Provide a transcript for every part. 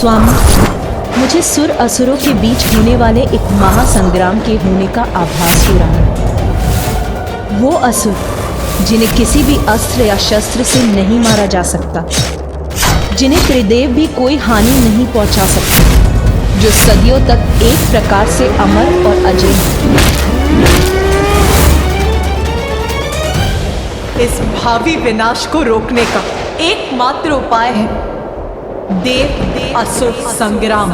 स्वामी, मुझे सुर असुरों के बीच होने वाले एक महासंग्राम के होने का आभास हो रहा है। वो असुर जिन्हें किसी भी अस्त्र या शस्त्र से नहीं मारा जा सकता, जिन्हें त्रिदेव भी कोई हानि नहीं पहुंचा सकते, जो सदियों तक एक प्रकार से अमर और अजय हैं। इस भावी विनाश को रोकने का एकमात्र उपाय है देव असुर संग्राम।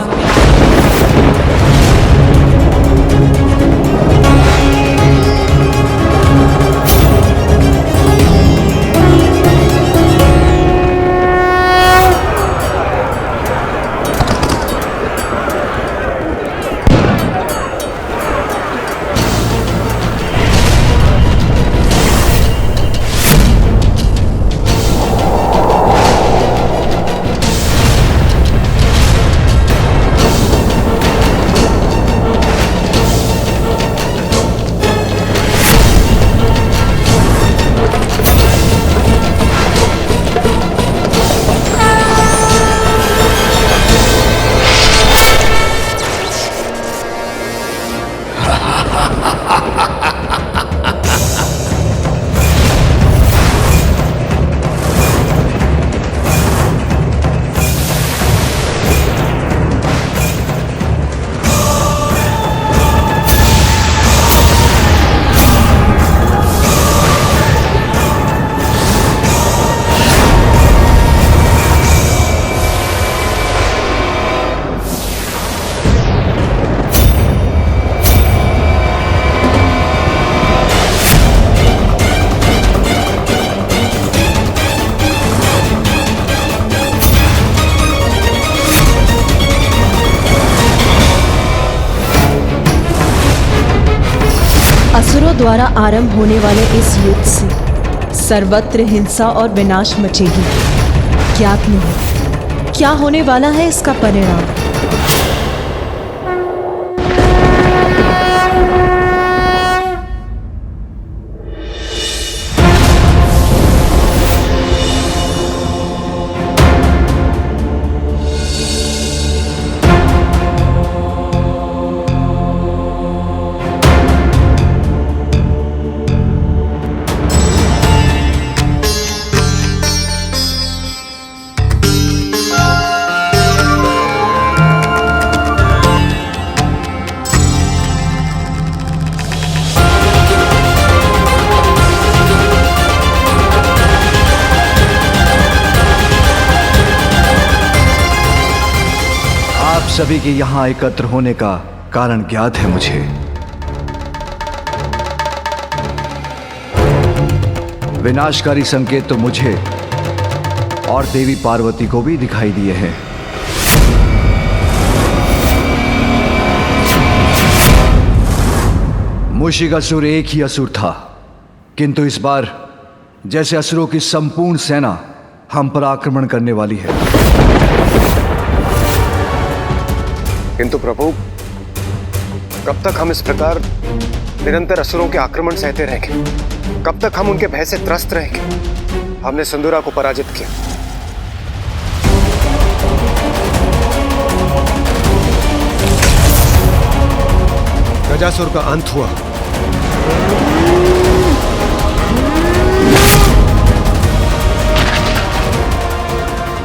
असुरों द्वारा आरंभ होने वाले इस युद्ध से सर्वत्र हिंसा और विनाश मचेगी। ज्ञात नहीं क्या होने वाला है इसका परिणाम। सभी के यहाँ एकत्र होने का कारण ज्ञात है मुझे। विनाशकारी संकेत तो मुझे और देवी पार्वती को भी दिखाई दिए हैं। मूषिकासुर एक ही असुर था, किंतु इस बार जैसे असुरों की संपूर्ण सेना हम पर आक्रमण करने वाली है। किंतु प्रभु, कब तक हम इस प्रकार निरंतर असुरों के आक्रमण सहते रहेंगे? कब तक हम उनके भय से त्रस्त रहेंगे? हमने सिंदूरा को पराजित किया, गजासुर का अंत हुआ,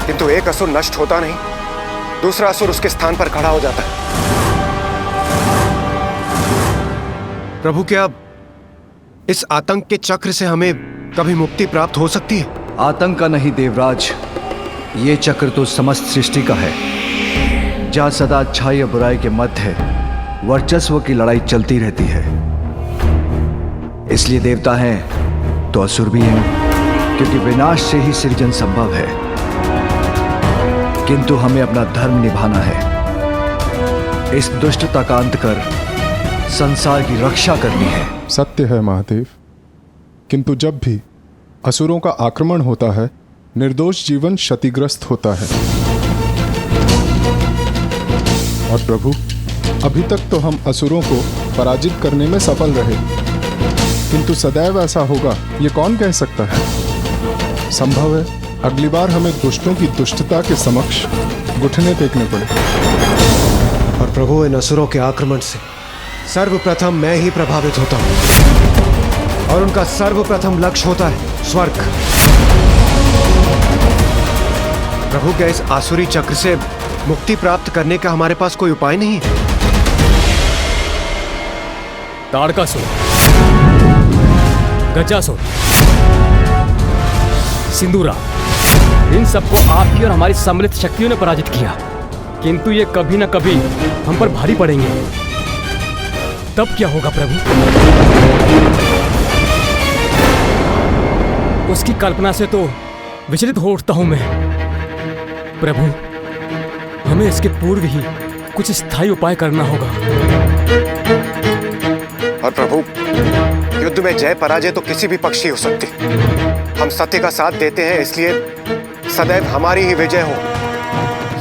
किंतु एक असुर नष्ट होता नहीं, दूसरा असुर उसके स्थान पर खड़ा हो जाता है। प्रभु, क्या इस आतंक के चक्र से हमें कभी मुक्ति प्राप्त हो सकती है? आतंक का नहीं देवराज, ये चक्र तो समस्त सृष्टि का है, जहां सदा अच्छाई और बुराई के मध्य वर्चस्व की लड़ाई चलती रहती है। इसलिए देवता हैं तो असुर भी हैं, क्योंकि विनाश से ही सृजन संभव है। किंतु हमें अपना धर्म निभाना है, इस दुष्टता का अंत कर संसार की रक्षा करनी है। सत्य है महादेव, किंतु जब भी असुरों का आक्रमण होता है, निर्दोष जीवन क्षतिग्रस्त होता है। और प्रभु, अभी तक तो हम असुरों को पराजित करने में सफल रहे, किंतु सदैव ऐसा होगा ये कौन कह सकता है? संभव है अगली बार हमें दुष्टों की दुष्टता के समक्ष घुटने टेकने पड़े। और प्रभु, इन असुरों के आक्रमण से सर्वप्रथम मैं ही प्रभावित होता हूं और उनका सर्वप्रथम लक्ष्य होता है स्वर्ग। प्रभु, क्या इस आसुरी चक्र से मुक्ति प्राप्त करने का हमारे पास कोई उपाय नहीं है? ताड़कासुर, गजासुर, सिंदूरा, इन सबको आपकी और हमारी सम्मिलित शक्तियों ने पराजित किया, किंतु ये कभी न कभी हम पर भारी पड़ेंगे। तब क्या होगा प्रभु? उसकी कल्पना से तो विचलित हो उठता हूं मैं। प्रभु, हमें इसके पूर्व ही कुछ स्थायी उपाय करना होगा। और प्रभु, युद्ध में जय पराजय तो किसी भी पक्ष की हो सकती। हम सत्य का साथ देते हैं, इसलिए सदैव हमारी ही विजय हो,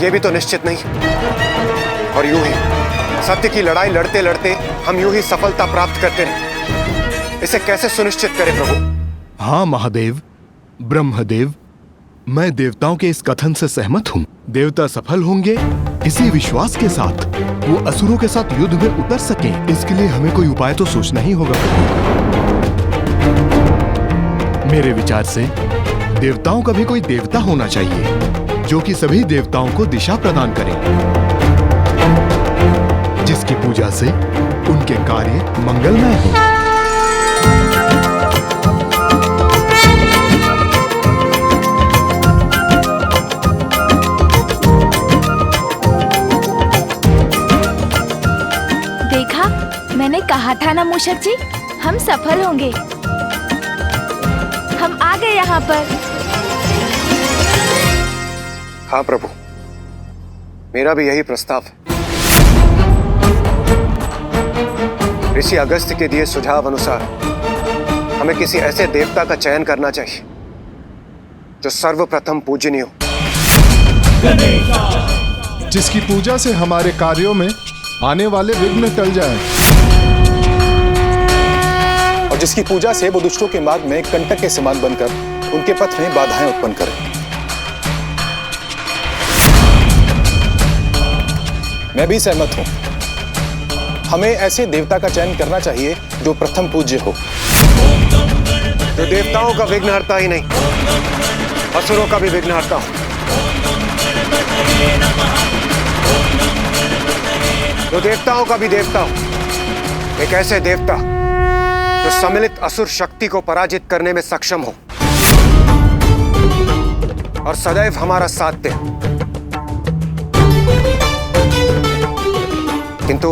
यह भी तो निश्चित नहीं। और यूं ही सत्य की लड़ाई लड़ते लड़ते हम यूं ही सफलता प्राप्त करते रहे, इसे कैसे सुनिश्चित करें प्रभु? हाँ महादेव, ब्रह्मदेव, मैं देवताओं के इस कथन से सहमत हूँ। देवता सफल होंगे इसी विश्वास के साथ वो असुरों के साथ युद्ध में उतर सकें, इसके लिए हमें कोई उपाय तो सोचना ही होगा। मेरे विचार से देवताओं का भी कोई देवता होना चाहिए जो कि सभी देवताओं को दिशा प्रदान करे, जिसकी पूजा से उनके कार्य मंगलमय हो। देखा, मैंने कहा था ना मूषक जी, हम सफल होंगे। हम आ गए यहाँ पर। हाँ प्रभु, मेरा भी यही प्रस्ताव है। ऋषि अगस्त्य के दिए सुझाव अनुसार हमें किसी ऐसे देवता का चयन करना चाहिए जो सर्वप्रथम पूजनीय हो, जिसकी पूजा से हमारे कार्यों में आने वाले विघ्न टल जाएं। और जिसकी पूजा से वो दुष्टों के मार्ग में कंटक के समान बनकर उनके पथ में बाधाएं उत्पन्न करें। मैं भी सहमत हूं। हमें ऐसे देवता का चयन करना चाहिए जो प्रथम पूज्य हो, जो देवताओं का विघ्नहर्ता ही नहीं, असुरों का भी विघ्नहर्ता हो, जो देवताओं का भी देवता हो, एक ऐसे देवता जो सम्मिलित असुर शक्ति को पराजित करने में सक्षम हो और सदैव हमारा साथ दे। किंतु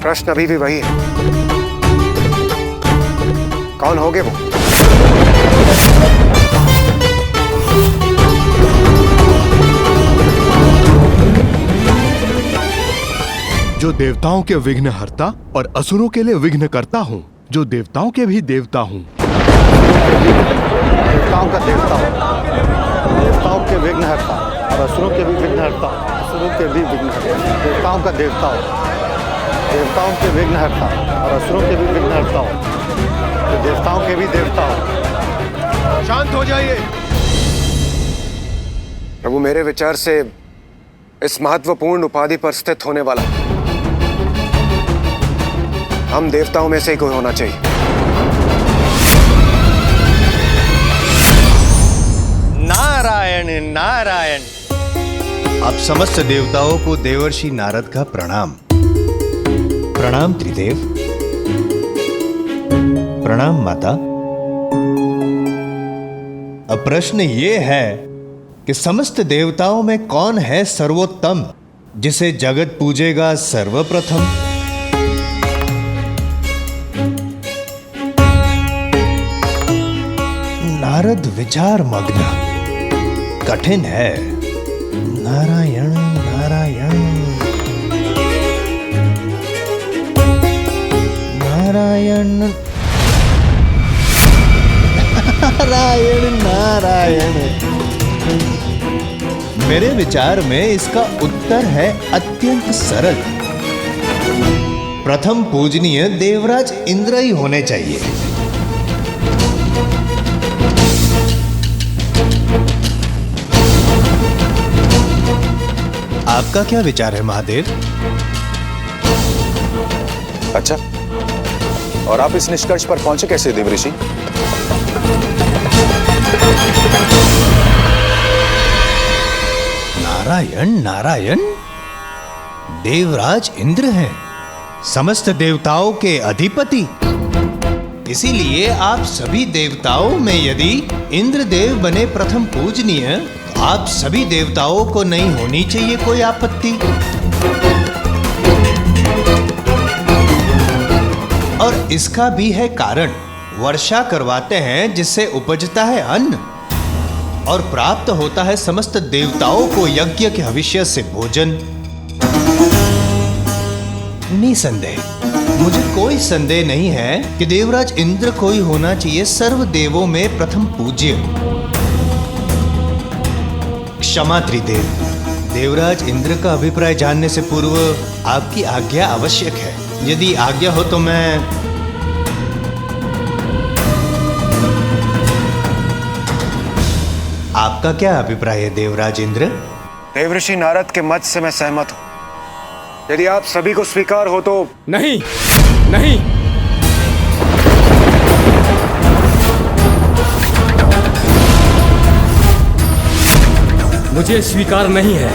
प्रश्न अभी भी वही है, कौन होंगे वो? जो देवताओं के विघ्नहर्ता और असुरों के लिए विघ्नकर्ता हूँ, जो देवताओं के भी देवता हूँ। देवताओं का देवता हो, देवताओं के विघ्नहर्ता और असुरों के भी विघ्नहर्ता, असुरों के भी विघ्नहर्ता। देवताओं का देवता हो, देवताओं के विघ्नहर्ता और असुरों के भी विघ्नहर्ता हो, तो देवताओं के भी देवता हो। शांत हो जाइए प्रभु। मेरे विचार से इस महत्वपूर्ण उपाधि पर स्थित होने वाला हम देवताओं में से ही कोई होना चाहिए। नारायण नारायण। आप समस्त देवताओं को देवर्षि नारद का प्रणाम। प्रणाम त्रिदेव। प्रणाम माता। अब प्रश्न ये है कि समस्त देवताओं में कौन है सर्वोत्तम, जिसे जगत पूजेगा सर्वप्रथम? नारद विचार मग्न। कठिन है। नारायण नारायण नारायण नारायण नारायण। मेरे विचार में इसका उत्तर है अत्यंत सरल। प्रथम पूजनीय देवराज इंद्र ही होने चाहिए। आपका क्या विचार है महादेव? अच्छा, और आप इस निष्कर्ष पर पहुंचे कैसे देवऋषि? नारायण नारायण, देवराज इंद्र हैं, समस्त देवताओं के अधिपति। इसीलिए आप सभी देवताओं में यदि इंद्रदेव बने प्रथम पूजनीय, तो आप सभी देवताओं को नहीं होनी चाहिए कोई आपत्ति। और इसका भी है कारण। वर्षा करवाते हैं जिससे उपजता है अन्न और प्राप्त होता है समस्त देवताओं को यज्ञ के भविष्य से भोजन। निसंदेह मुझे कोई संदेह नहीं है कि देवराज इंद्र को ही होना चाहिए सर्व देवों में प्रथम पूज्य। क्षमा त्रिदेव, देवराज इंद्र का अभिप्राय जानने से पूर्व आपकी आज्ञा आवश्यक है। यदि आज्ञा हो तो मैं आपका क्या अभिप्राय है देवराज इंद्र? देवऋषि नारद के मत से मैं सहमत हूं। यदि आप सभी को स्वीकार हो तो। नहीं नहीं, मुझे स्वीकार नहीं है।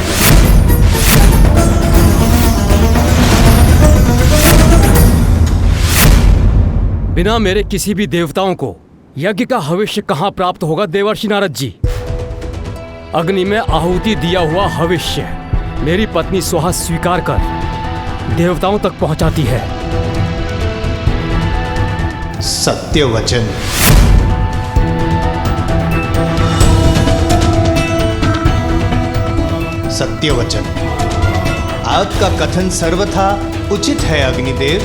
बिना मेरे किसी भी देवताओं को यज्ञ का हविष्य कहां प्राप्त होगा देवर्षि नारद जी? अग्नि में आहुति दिया हुआ हविष्य मेरी पत्नी सुहा स्वीकार कर देवताओं तक पहुंचाती है। सत्य वचन। सत्य वचन। आपका कथन सर्वथा उचित है अग्निदेव,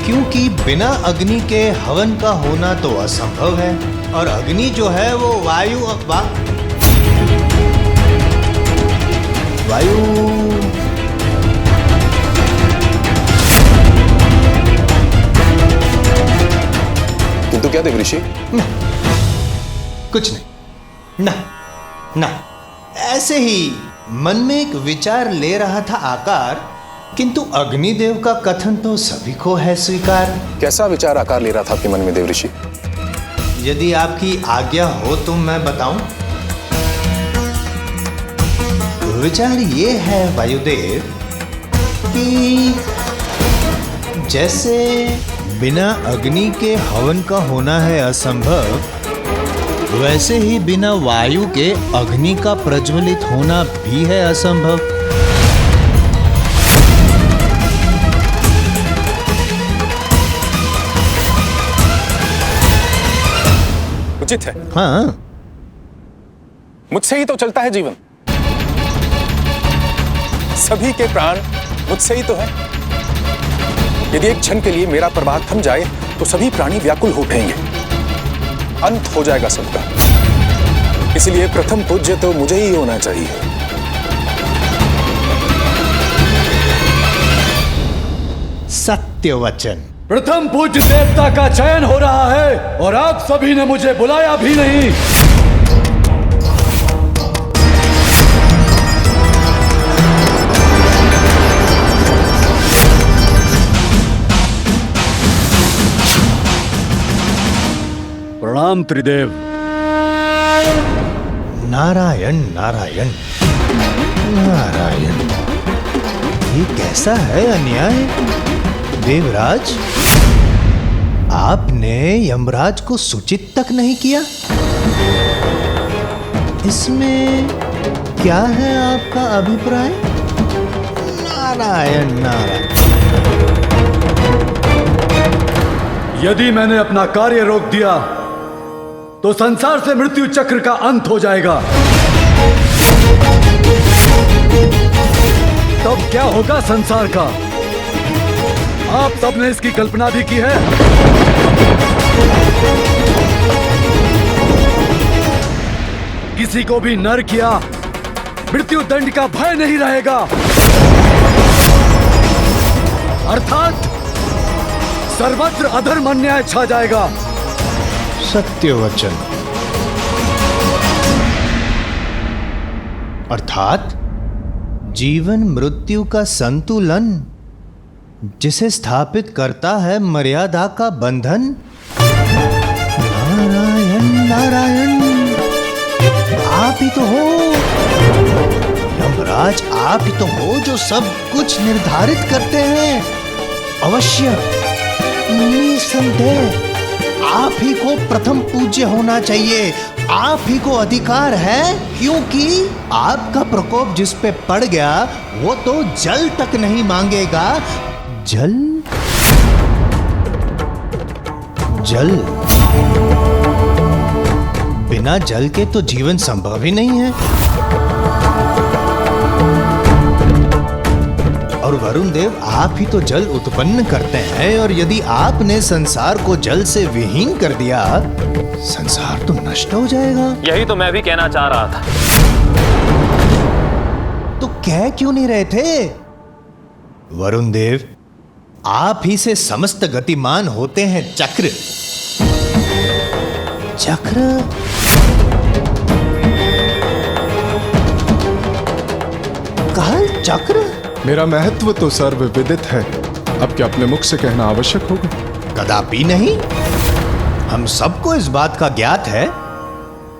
क्योंकि बिना अग्नि के हवन का होना तो असंभव है। और अग्नि जो है वो वायु किंतु क्या देवऋषि? कुछ नहीं, ना ऐसे ही मन में एक विचार ले रहा था आकार, किंतु अग्निदेव का कथन तो सभी को है स्वीकार। कैसा विचार आकार ले रहा था आपके मन में देवऋषि? यदि आपकी आज्ञा हो तो मैं बताऊं। विचार ये है वायुदेव कि जैसे बिना अग्नि के हवन का होना है असंभव, वैसे ही बिना वायु के अग्नि का प्रज्वलित होना भी है असंभव। उचित है। हाँ, मुझसे ही तो चलता है जीवन, सभी के प्राण मुझसे ही तो है। यदि एक क्षण के लिए मेरा प्रवाह थम जाए तो सभी प्राणी व्याकुल हो उठेंगे, अंत हो जाएगा सबका। इसलिए प्रथम पूज्य तो मुझे ही होना चाहिए। सत्य वचन। प्रथम पूज्य देवता का चयन हो रहा है और आप सभी ने मुझे बुलाया भी नहीं। प्रणाम त्रिदेव। नारायण नारायण नारायण, ये कैसा है अन्याय? देवराज, आपने यमराज को सूचित तक नहीं किया। इसमें क्या है आपका अभिप्राय? नारायण नारायण। यदि मैंने अपना कार्य रोक दिया तो संसार से मृत्यु चक्र का अंत हो जाएगा। तब क्या होगा संसार का? आप सबने इसकी कल्पना भी की है। किसी को भी नर किया मृत्यु दंड का भय नहीं रहेगा, अर्थात सर्वत्र अधर्म अन्याय छा जाएगा। सत्य वचन। अर्थात जीवन मृत्यु का संतुलन, जिसे स्थापित करता है मर्यादा का बंधन। नारायण नारायण, आप ही तो हो यमराज, आप ही तो हो जो सब कुछ निर्धारित करते हैं। अवश्य, निसंदेह आप ही को प्रथम पूज्य होना चाहिए। आप ही को अधिकार है, क्योंकि आपका प्रकोप जिस पे पड़ गया वो तो जल तक नहीं मांगेगा। जल जल, बिना जल के तो जीवन संभव ही नहीं है। और वरुण देव, आप ही तो जल उत्पन्न करते हैं, और यदि आपने संसार को जल से विहीन कर दिया, संसार तो नष्ट हो जाएगा। यही तो मैं भी कहना चाह रहा था। तो कह क्यों नहीं रहे थे? वरुण देव, आप ही से समस्त गतिमान होते हैं चक्र। चक्र काल चक्र? मेरा महत्व तो सर्वविदित है, अब क्या अपने मुख से कहना आवश्यक होगा? कदापि नहीं। हम सबको इस बात का ज्ञात है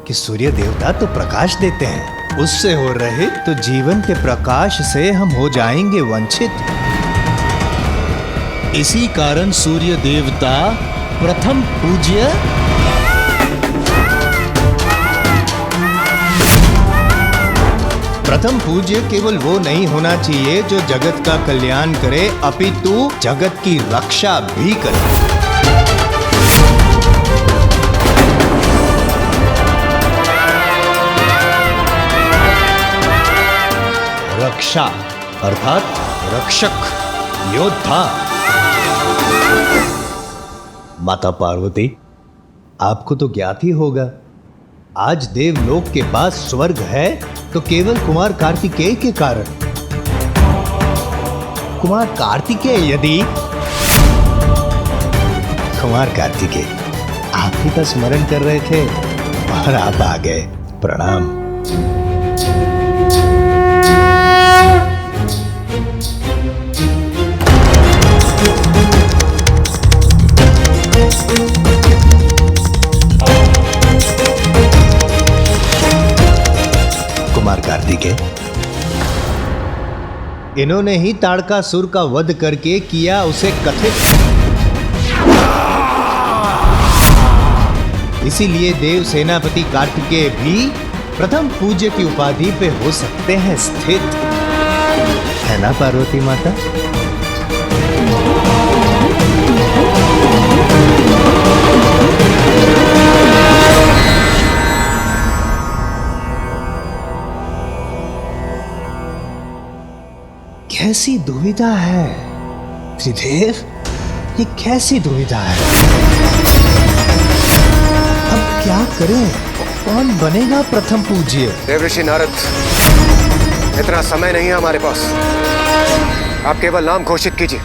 कि सूर्य देवता तो प्रकाश देते हैं, उससे हो रहे तो जीवन के प्रकाश से हम हो जाएंगे वंचित। इसी कारण सूर्य देवता प्रथम पूज्य, प्रथम पूज्य केवल वो नहीं होना चाहिए जो जगत का कल्याण करे, अपितु जगत की रक्षा भी करे। रक्षा अर्थात रक्षक, योद्धा। माता पार्वती, आपको तो ज्ञात ही होगा, आज देवलोक के पास स्वर्ग है तो केवल कुमार कार्तिकेय के कारण। कुमार कार्तिकेय यदि, कुमार कार्तिकेय आप ही का स्मरण कर रहे थे और आप आ गए। प्रणाम। कुमार कार्तिकेय, इन्होंने ही ताड़कासुर का वध करके किया उसे कथित, इसीलिए देव सेनापति कार्तिकेय भी प्रथम पूज्य की उपाधि पे हो सकते हैं स्थित, है ना पार्वती माता? कैसी दुविधा है त्रिदेव, ये कैसी दुविधा है? अब क्या करें? कौन बनेगा प्रथम पूज्य? देवऋषि नारद, इतना समय नहीं है हमारे पास। आप केवल नाम घोषित कीजिए,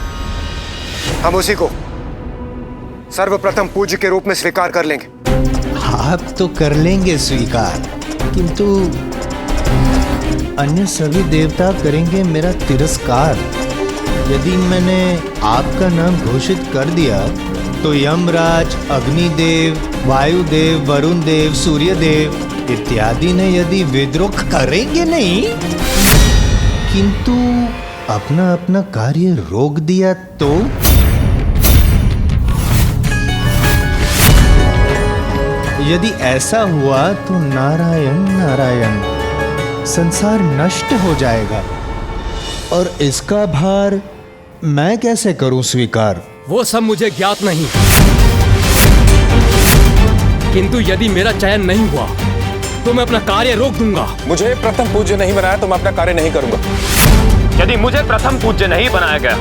हम उसी को सर्वप्रथम पूज्य के रूप में स्वीकार कर लेंगे। आप तो कर लेंगे स्वीकार, किंतु अन्य सभी देवता करेंगे मेरा तिरस्कार। यदि मैंने आपका नाम घोषित कर दिया तो यमराज, अग्निदेव, वायुदेव, वरुण देव, सूर्यदेव इत्यादि ने यदि विद्रोह करेंगे नहीं, किंतु अपना अपना कार्य रोक दिया तो? यदि ऐसा हुआ तो नारायण नारायण, संसार नष्ट हो जाएगा, और इसका भार मैं कैसे करूं स्वीकार? वो सब मुझे ज्ञात नहीं, किंतु यदि मेरा चयन नहीं हुआ तो मैं अपना कार्य रोक दूंगा। मुझे प्रथम पूज्य नहीं बनाया तो मैं अपना कार्य नहीं करूंगा। यदि मुझे प्रथम पूज्य नहीं बनाया गया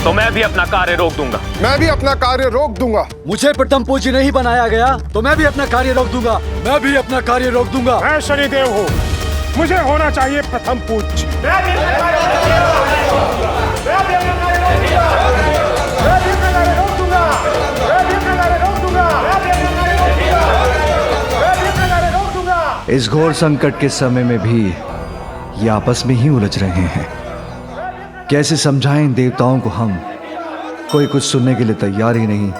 तो मैं भी अपना कार्य रोक दूंगा। मैं भी अपना कार्य रोक दूंगा। मुझे प्रथम पूज्य नहीं बनाया गया तो मैं भी अपना कार्य रोक दूंगा। मैं भी अपना कार्य रोक दूंगा। मैं शनिदेव हूँ, मुझे होना चाहिए प्रथम पूज्य। इस घोर संकट के समय में भी ये आपस में ही उलझ रहे हैं। कैसे समझाएं इन देवताओं को हम? कोई कुछ सुनने के लिए तैयार ही नहीं।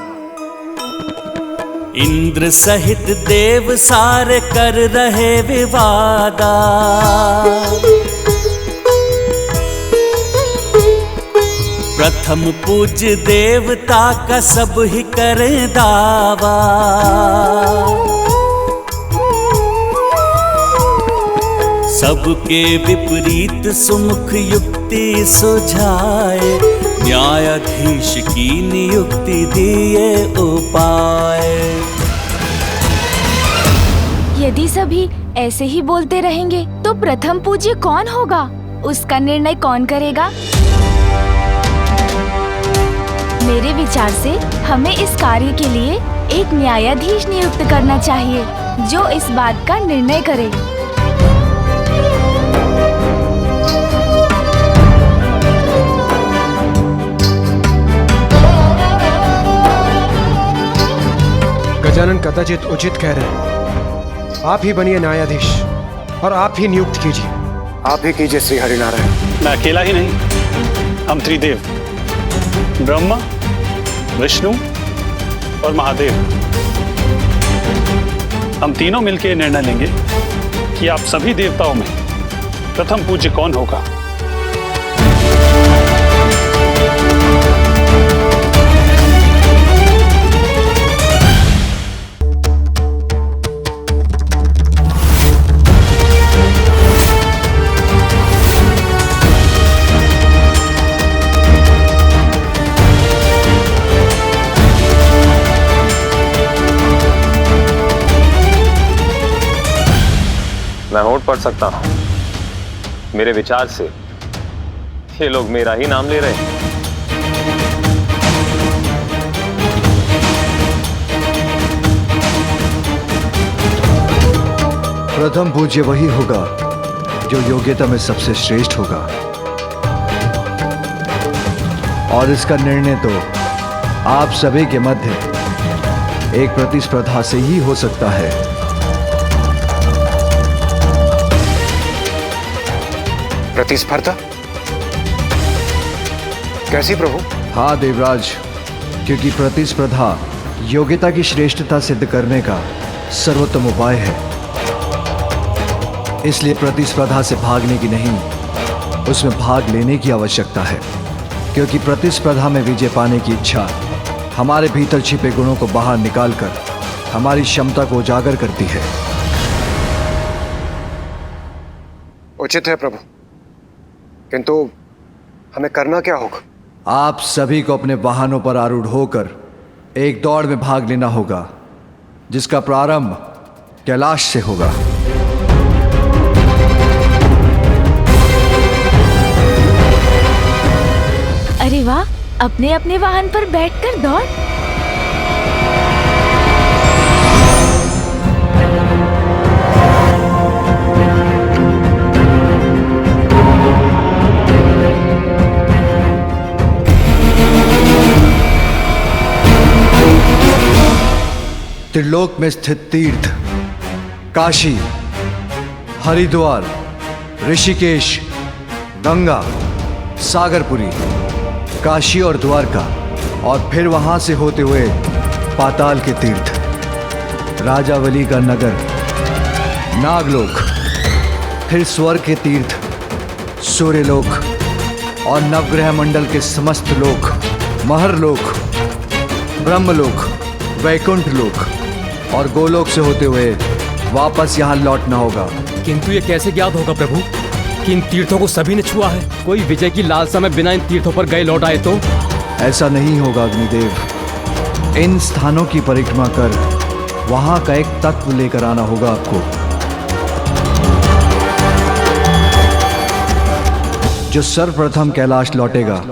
इंद्र सहित देव सारे कर रहे विवादा, प्रथम पूज्य देवता का सब ही करे दावा। सबके विपरीत सुमुख युक्ति सुझाए, न्यायाधीश की नियुक्ति दिए उपाय। यदि सभी ऐसे ही बोलते रहेंगे तो प्रथम पूज्य कौन होगा? उसका निर्णय कौन करेगा? मेरे विचार से हमें इस कार्य के लिए एक न्यायाधीश नियुक्त करना चाहिए जो इस बात का निर्णय करे। गजानन कदाचित उचित कह रहे हैं। आप ही बनिए न्यायाधीश और आप ही नियुक्त कीजिए। आप ही कीजिए श्री हरिनारायण। मैं अकेला ही नहीं, हम त्रिदेव ब्रह्मा, विष्णु और महादेव, हम तीनों मिलकर निर्णय लेंगे कि आप सभी देवताओं में प्रथम पूज्य कौन होगा। मैं होठ पढ़ सकता हूं। मेरे विचार से ये लोग मेरा ही नाम ले रहे हैं। प्रथम पूज्य वही होगा जो योग्यता में सबसे श्रेष्ठ होगा, और इसका निर्णय तो आप सभी के मध्य एक प्रतिस्पर्धा से ही हो सकता है। प्रतिस्पर्धा? कैसी प्रभु? हाँ देवराज, क्योंकि प्रतिस्पर्धा योग्यता की श्रेष्ठता सिद्ध करने का सर्वोत्तम उपाय है। इसलिए प्रतिस्पर्धा से भागने की नहीं, उसमें भाग लेने की आवश्यकता है, क्योंकि प्रतिस्पर्धा में विजय पाने की इच्छा हमारे भीतर छिपे गुणों को बाहर निकालकर हमारी क्षमता को उजागर करती है। उचित है प्रभु, किंतु हमें करना क्या होगा? आप सभी को अपने वाहनों पर आरूढ़ होकर एक दौड़ में भाग लेना होगा, जिसका प्रारंभ कैलाश से होगा। अरे वाह, अपने अपने वाहन पर बैठकर दौड़। त्रिलोक में स्थित तीर्थ काशी, हरिद्वार, ऋषिकेश, गंगा, सागरपुरी, काशी और द्वारका, और फिर वहां से होते हुए पाताल के तीर्थ, राजावली का नगर, नागलोक, फिर स्वर्ग के तीर्थ, सूर्यलोक और नवग्रह मंडल के समस्त लोक, महरलोक, ब्रह्मलोक, वैकुंठ लोक और गोलोक से होते हुए वापस यहाँ लौटना होगा। किंतु ये कैसे ज्ञात होगा प्रभु कि इन तीर्थों को सभी ने छुआ है? कोई विजय की लालसा में बिना इन तीर्थों पर गए लौट आए तो? ऐसा नहीं होगा अग्निदेव। इन स्थानों की परिक्रमा कर वहां का एक तत्व लेकर आना होगा आपको, जो सर्वप्रथम कैलाश लौटेगा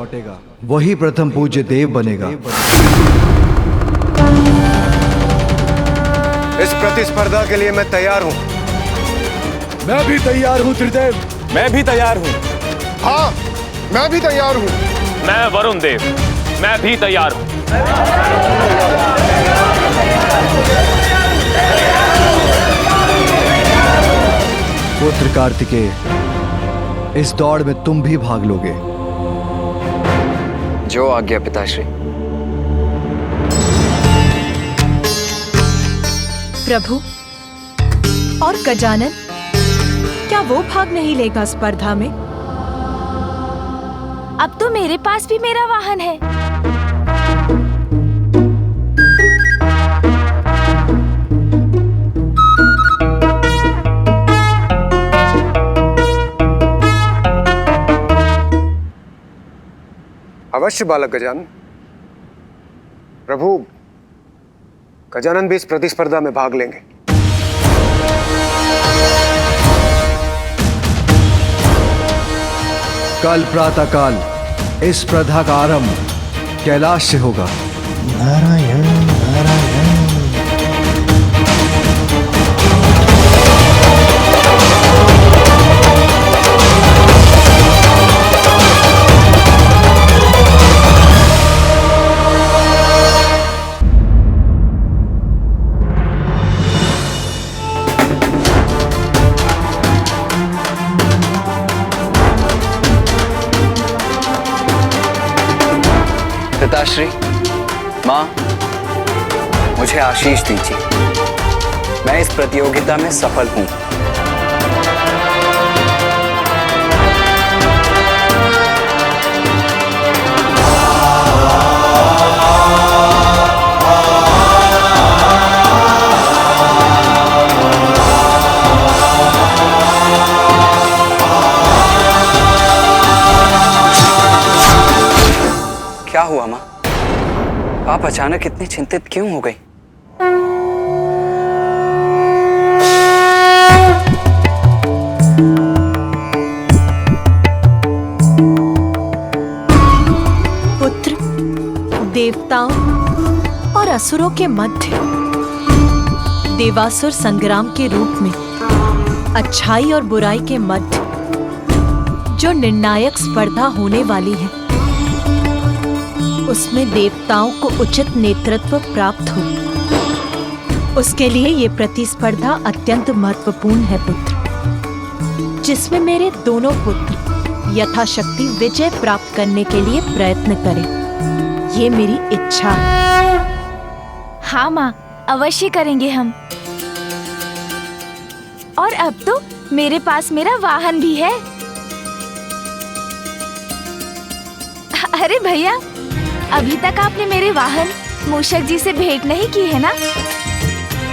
वही प्रथम पूज्य देव बनेगा। इस प्रतिस्पर्धा के लिए मैं तैयार हूं। मैं भी तैयार हूं त्रिदेव। मैं भी तैयार हूं। हाँ, मैं भी तैयार हूं। मैं वरुण देव, मैं भी तैयार हूं। पुत्र कार्तिकेय, इस दौड़ में तुम भी भाग लोगे। जो आज्ञा पिताश्री। प्रभु और गजानन, क्या वो भाग नहीं लेगा स्पर्धा में? अब तो मेरे पास भी मेरा वाहन है। अवश्य बालक गजानन। प्रभु, गजानन भी इस प्रतिस्पर्धा में भाग लेंगे। कल प्रातःकाल इस स्पर्धा का आरंभ कैलाश से होगा। नारायण नारायण। पिताश्री, माँ, मुझे आशीष दीजिए। मैं इस प्रतियोगिता में सफल हूँ। क्या हुआ माँ? आप अचानक इतनी चिंतित क्यों हो गई? पुत्र, देवताओं और असुरों के मध्य देवासुर संग्राम के रूप में अच्छाई और बुराई के मध्य जो निर्णायक स्पर्धा होने वाली है, उसमें देवताओं को उचित नेतृत्व प्राप्त हो, उसके लिए ये प्रतिस्पर्धा अत्यंत महत्वपूर्ण है पुत्र, जिसमें मेरे दोनों पुत्र यथाशक्ति विजय प्राप्त करने के लिए प्रयत्न करें। ये मेरी इच्छा है। हाँ माँ, अवश्य करेंगे हम। और अब तो मेरे पास मेरा वाहन भी है। अरे भैया, अभी तक आपने मेरे वाहन मूषक जी से भेंट नहीं की है ना?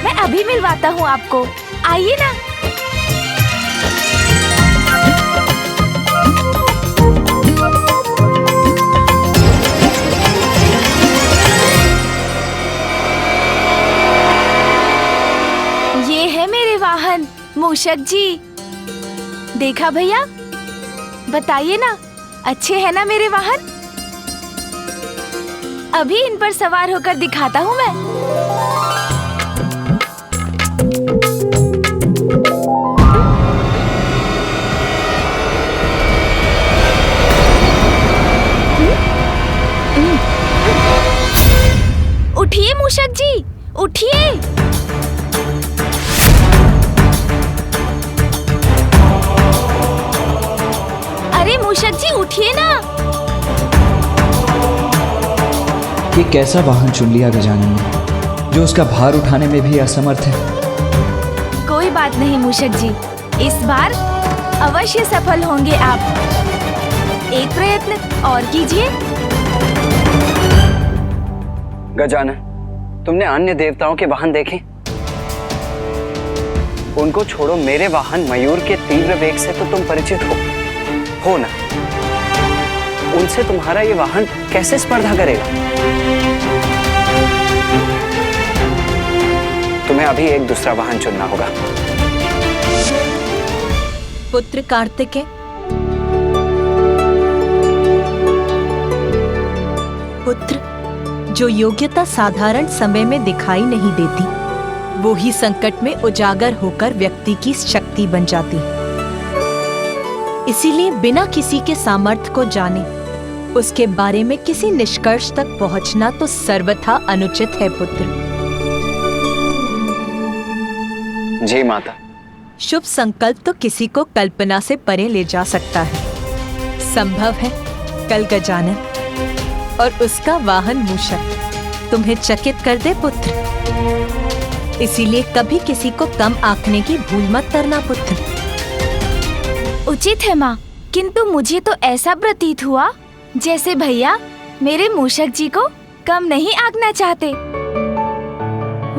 मैं अभी मिलवाता हूँ आपको, आइए ना। ये है मेरे वाहन मूषक जी। देखा भैया? बताइए ना, अच्छे है ना मेरे वाहन? अभी इन पर सवार होकर दिखाता हूँ मैं। उठिए मूषक जी, उठिए। अरे मूषक जी, उठिए ना। ये कैसा वाहन चुन लिया गजानन ने, जो उसका भार उठाने में भी असमर्थ है। कोई बात नहीं मूषक जी, इस बार अवश्य सफल होंगे आप। एक प्रयत्न और कीजिए। गजानन, तुमने अन्य देवताओं के वाहन देखे? उनको छोड़ो, मेरे वाहन मयूर के तीव्र वेग से तो तुम परिचित हो ना? उनसे तुम्हारा ये वाहन कैसे स्पर्धा करेगा? तुम्हें अभी एक दूसरा वाहन चुनना होगा। पुत्र कार्तिकेय, पुत्र, जो योग्यता साधारण समय में दिखाई नहीं देती, वो ही संकट में उजागर होकर व्यक्ति की शक्ति बन जाती है। इसीलिए बिना किसी के सामर्थ्य को जाने उसके बारे में किसी निष्कर्ष तक पहुंचना तो सर्वथा अनुचित है पुत्र। जी माता, शुभ संकल्प तो किसी को कल्पना से परे ले जा सकता है। संभव है कल गजानन और उसका वाहन मूषक तुम्हें चकित कर दे पुत्र। इसीलिए कभी किसी को कम आंकने की भूल मत करना पुत्र। उचित है माँ, किंतु मुझे तो ऐसा प्रतीत हुआ जैसे भैया मेरे मूषक जी को कम नहीं आंकना चाहते।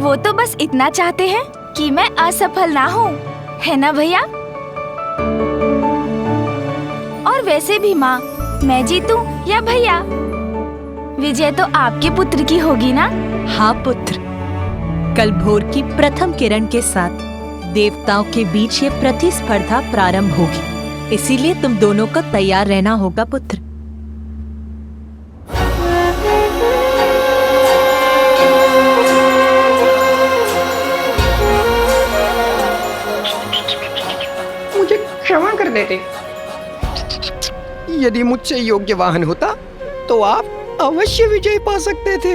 वो तो बस इतना चाहते हैं कि मैं असफल ना हूँ, है ना भैया? और वैसे भी माँ, मैं जीतूं या भैया, विजय तो आपके पुत्र की होगी ना? हाँ पुत्र, कल भोर की प्रथम किरण के साथ देवताओं के बीच ये प्रतिस्पर्धा प्रारंभ होगी। इसीलिए तुम दोनों को तैयार रहना होगा पुत्र। मुझे क्षमा कर देते। यदि मुझसे योग्य वाहन होता तो आप अवश्य विजय पा सकते थे।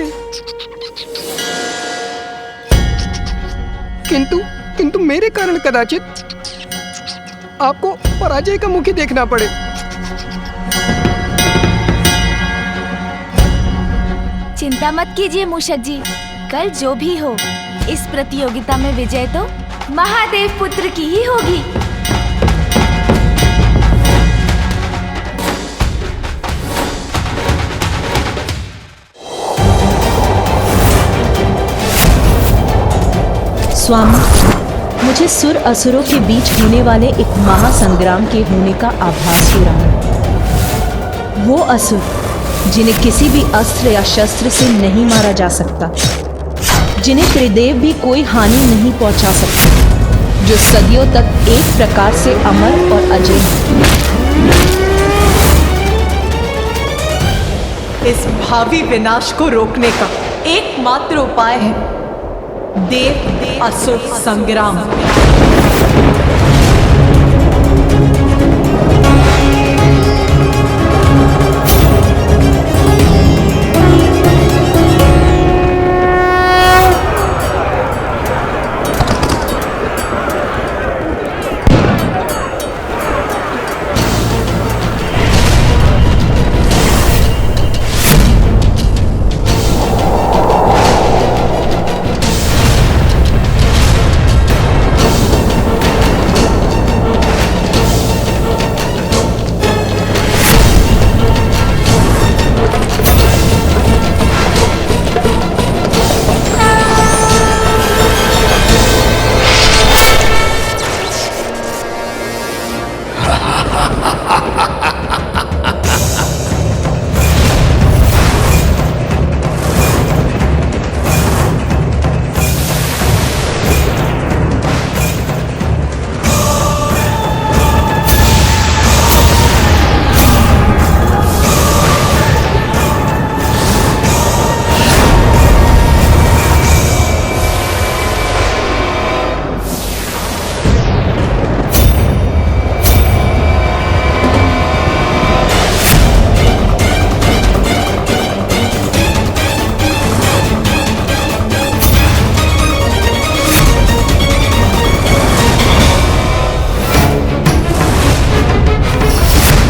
किंतु मेरे कारण कदाचित आपको पराजय का मुख ही देखना पड़े। चिंता मत कीजिए मूषक जी, कल जो भी हो, इस प्रतियोगिता में विजय तो महादेव पुत्र की ही होगी। स्वामी, मुझे सुर असुरों के बीच होने वाले एक महासंग्राम के होने का आभास हो रहा है। वो असुर जिन्हें किसी भी अस्त्र या शस्त्र से नहीं मारा जा सकता, जिन्हें त्रिदेव भी कोई हानि नहीं पहुंचा सकते, जो सदियों तक एक प्रकार से अमर और अजय हैं। इस भावी विनाश को रोकने का एकमात्र उपाय है देव असुर संग्राम।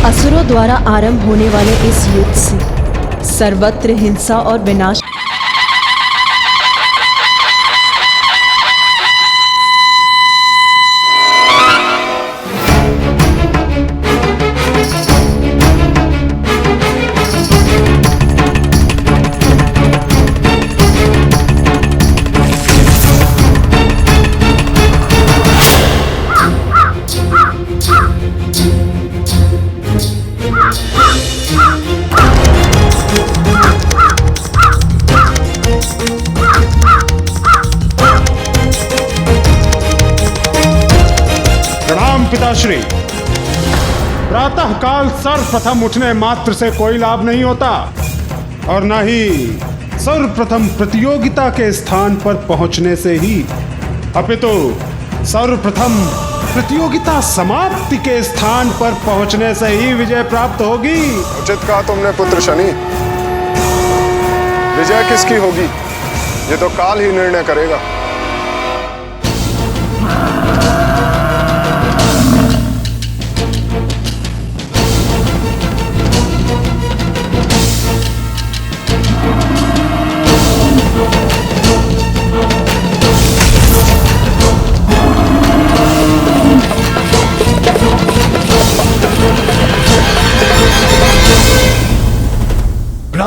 असुरों द्वारा आरंभ होने वाले इस युद्ध से सर्वत्र हिंसा और विनाश पिताश्री, प्रातः काल सर्वप्रथम उठने मात्र से कोई लाभ नहीं होता और न ही सर्वप्रथम प्रतियोगिता के स्थान पर पहुंचने से ही, अपितु सर्वप्रथम प्रतियोगिता समाप्ति के स्थान पर पहुंचने से ही विजय प्राप्त होगी। उचित कहा तुमने पुत्र शनि। विजय किसकी होगी ये तो काल ही निर्णय करेगा।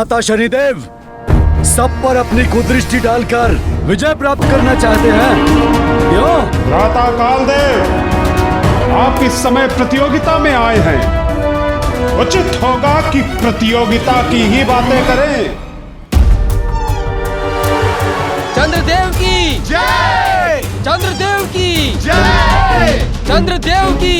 माता शनिदेव सब पर अपनी कुदृष्टि डालकर विजय प्राप्त करना चाहते हैं, क्यों? प्रातः काल देव, आप इस समय प्रतियोगिता में आए हैं। उचित होगा कि प्रतियोगिता की ही बातें करें। चंद्रदेव की जय! चंद्रदेव की जय! चंद्रदेव की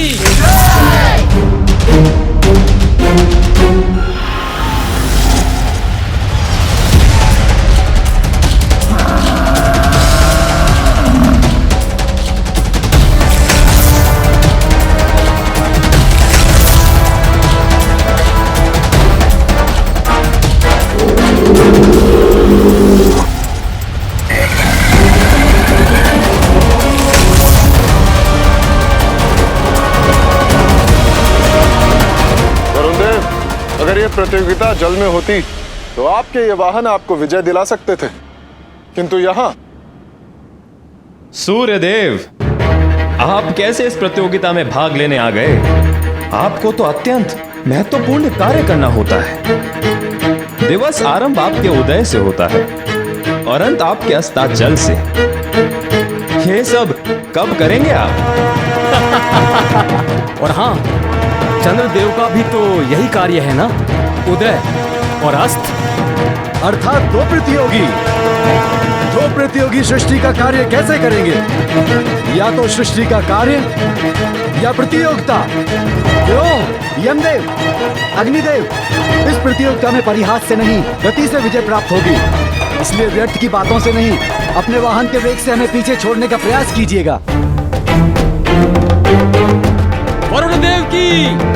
अगर ये प्रतियोगिता जल में होती तो आपके ये वाहन आपको विजय दिला सकते थे, किंतु यहाँ सूर्यदेव, आप कैसे इस प्रतियोगिता में भाग लेने आ गए? आपको तो अत्यंत महत्वपूर्ण कार्य करना होता है। दिवस आरंभ आपके उदय से होता है और अंत आपके अस्ताचल से। ये सब कब करेंगे आप? और हाँ, चंद्रदेव का भी तो यही कार्य है ना, उदय और अस्त। अर्थात दो प्रतियोगी सृष्टि का कार्य कैसे करेंगे? या तो सृष्टि का कार्य या प्रतियोगिता। क्यों यमदेव, अग्निदेव, इस प्रतियोगिता में परिहास से नहीं गति से विजय प्राप्त होगी, इसलिए व्यर्थ की बातों से नहीं, अपने वाहन के वेग से हमें पीछे छोड़ने का प्रयास कीजिएगा। वरुण देव की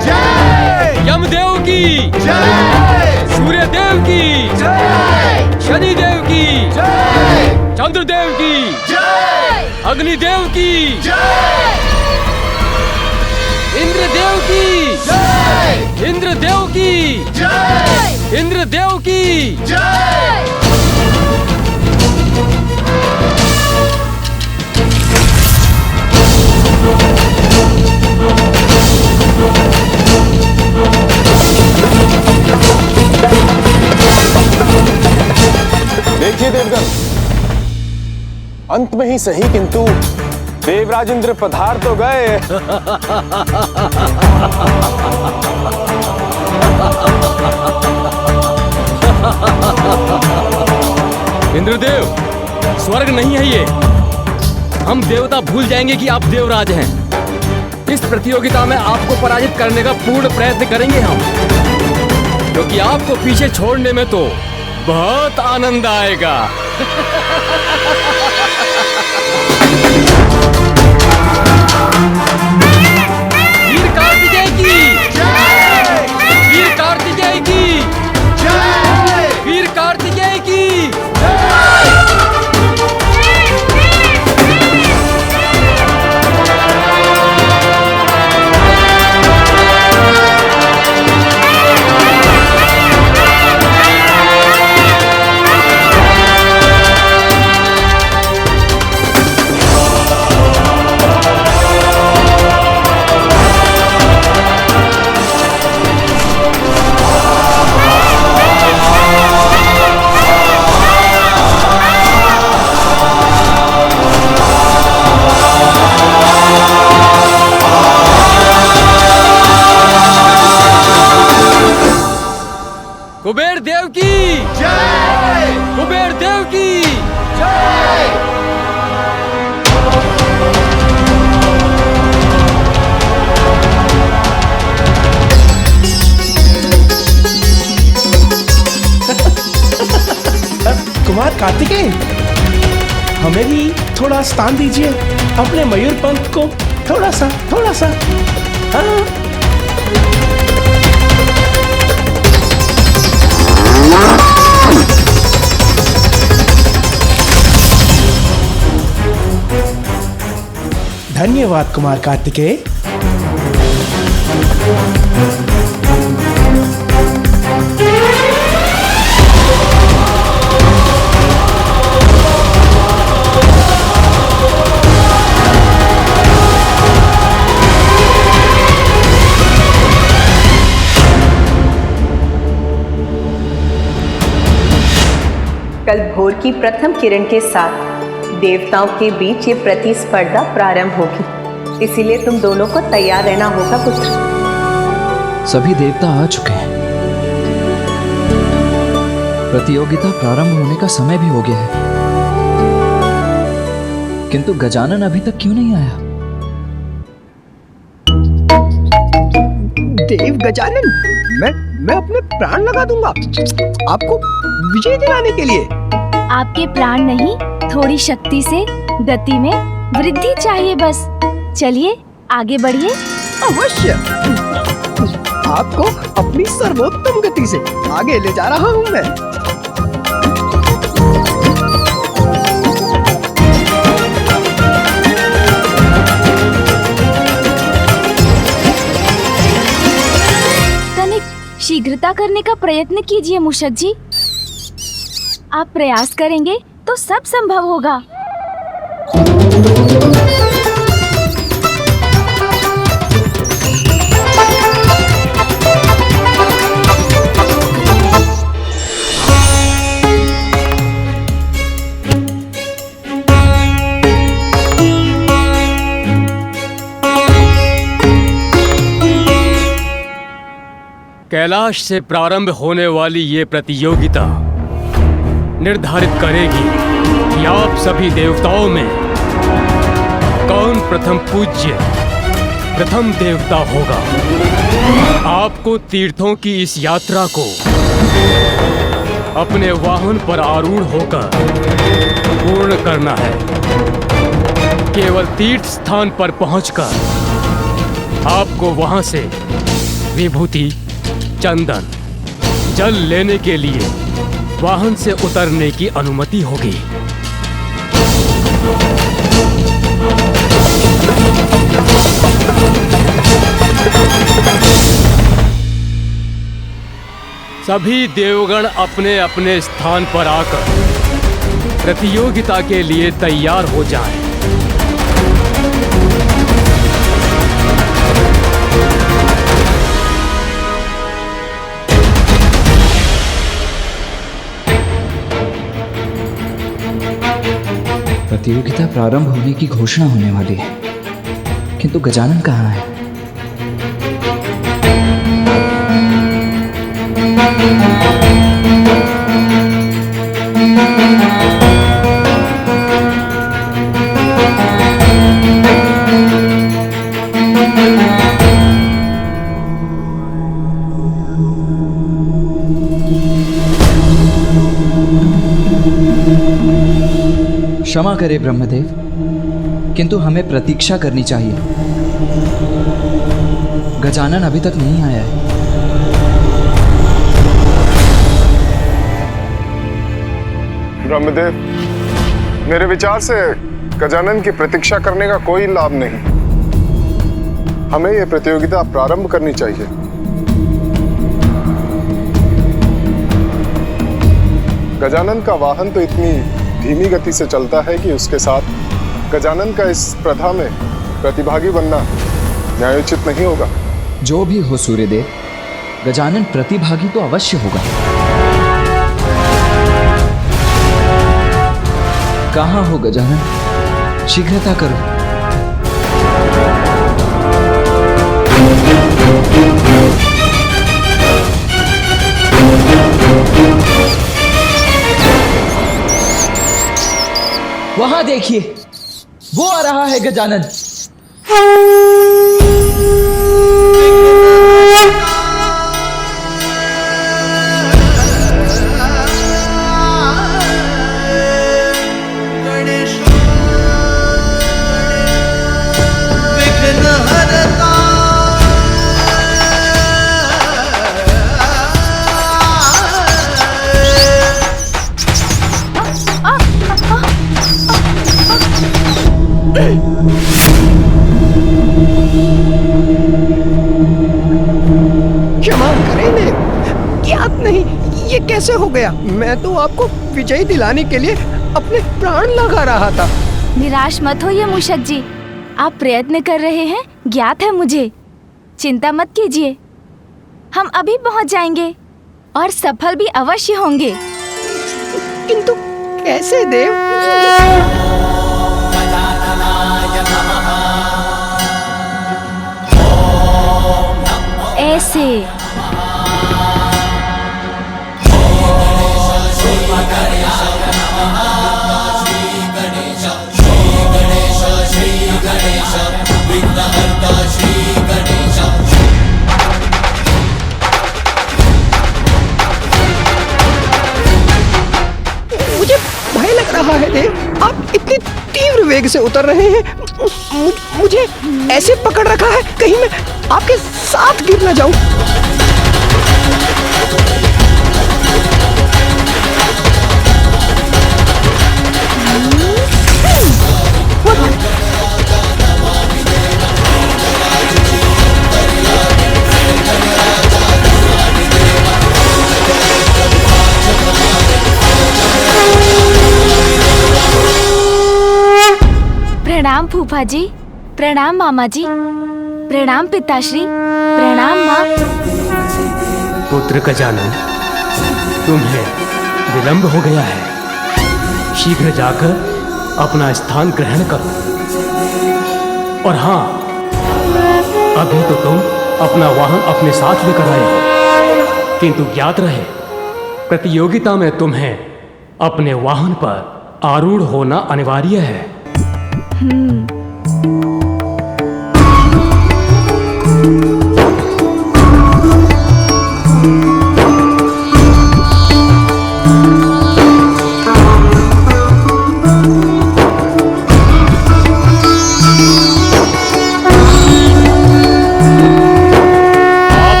जय! यमदेव की जय! सूर्यदेव की जय! शनिदेव की जय! चंद्रदेव की जय! अग्निदेव की जय! इंद्रदेव की जय! इंद्रदेव की जय! इंद्रदेव की जय! देखिए देवगण, अंत में ही सही किंतु देवराज इंद्र पधार तो गए। इंद्रदेव, स्वर्ग नहीं है ये। हम देवता भूल जाएंगे कि आप देवराज हैं। इस प्रतियोगिता में आपको पराजित करने का पूर्ण प्रयत्न करेंगे हम, क्योंकि आपको पीछे छोड़ने में तो बहुत आनंद आएगा। वीर कार्तिकेय की जय! वीर कार्तिकेय की जय! वीर कार्तिकेय की जय! कुबेर देव की जय! कुबेर देव की जय! कुमार कार्तिकेय, हमें भी थोड़ा स्थान दीजिए, अपने मयूर पंख को थोड़ा सा। हाँ। धन्यवाद कुमार कार्तिकेय। कल भोर की प्रथम किरण के साथ देवताओं के बीच ये प्रतिस्पर्धा प्रारंभ होगी, इसीलिए तुम दोनों को तैयार रहना होगा पुत्र। सभी देवता आ चुके हैं। प्रतियोगिता प्रारंभ होने का समय भी हो गया है, किंतु गजानन अभी तक क्यों नहीं आया? देव गजानन, मैं अपने प्राण लगा दूंगा आपको विजय दिलाने के लिए। आपके प्राण नहीं, थोड़ी शक्ति से गति में वृद्धि चाहिए बस। चलिए आगे बढ़िए। अवश्य, आपको अपनी सर्वोत्तम गति से आगे ले जा रहा हूँ मैं। शीघ्रता करने का प्रयत्न कीजिए मूषक जी। आप प्रयास करेंगे तो सब संभव होगा। कैलाश से प्रारंभ होने वाली ये प्रतियोगिता निर्धारित करेगी कि आप सभी देवताओं में कौन प्रथम पूज्य प्रथम देवता होगा। आपको तीर्थों की इस यात्रा को अपने वाहन पर आरूढ़ होकर पूर्ण करना है। केवल तीर्थ स्थान पर पहुंचकर आपको वहां से विभूति, चंदन, जल लेने के लिए वाहन से उतरने की अनुमति होगी। सभी देवगण अपने अपने स्थान पर आकर प्रतियोगिता के लिए तैयार हो जाएं। प्रतियोगिता प्रारंभ होने की घोषणा होने वाली है, किंतु गजानन कहाँ है? क्षमा करे ब्रह्मदेव, किंतु हमें प्रतीक्षा करनी चाहिए। गजानन अभी तक नहीं आया है। ब्रह्मदेव, मेरे विचार से गजानन की प्रतीक्षा करने का कोई लाभ नहीं। हमें यह प्रतियोगिता प्रारंभ करनी चाहिए। गजानन का वाहन तो इतनी धीमी गति से चलता है कि उसके साथ गजानन का इस स्पर्धा में प्रतिभागी बनना न्यायोचित नहीं होगा। जो भी हो सूर्यदेव, गजानन प्रतिभागी तो अवश्य होगा। कहाँ हो गजानन? शीघ्रता करो। वहां देखिए, वो आ रहा है गजानन। क्षमा करें, ज्ञात नहीं ये कैसे हो गया। मैं तो आपको विजय दिलाने के लिए अपने प्राण लगा रहा था। निराश मत होइए मूषक जी, आप प्रयत्न कर रहे हैं, ज्ञात है मुझे। चिंता मत कीजिए, हम अभी पहुंच जाएंगे और सफल भी अवश्य होंगे। किंतु कैसे देव? ऐसे। मुझे भय लग रहा है देव, आप इतनी तीव्र वेग से उतर रहे हैं। मुझे ऐसे पकड़ रखा है कहीं मैं आपके साथ गिर न जाऊं। प्रणाम फूफा जी, प्रणाम मामा जी, प्रणाम पिताश्री, प्रणाम माँ। पुत्र गजानन, तुम्हें विलंब हो गया है। शीघ्र जाकर अपना स्थान ग्रहण करो। और हाँ, अभी तो तुम अपना वाहन अपने साथ लेकर आए हो, किंतु ज्ञात रहे प्रतियोगिता में तुम्हें अपने वाहन पर आरूढ़ होना अनिवार्य है।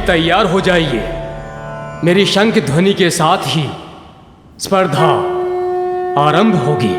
तैयार हो जाइए। मेरी शंख ध्वनि के साथ ही स्पर्धा आरंभ होगी।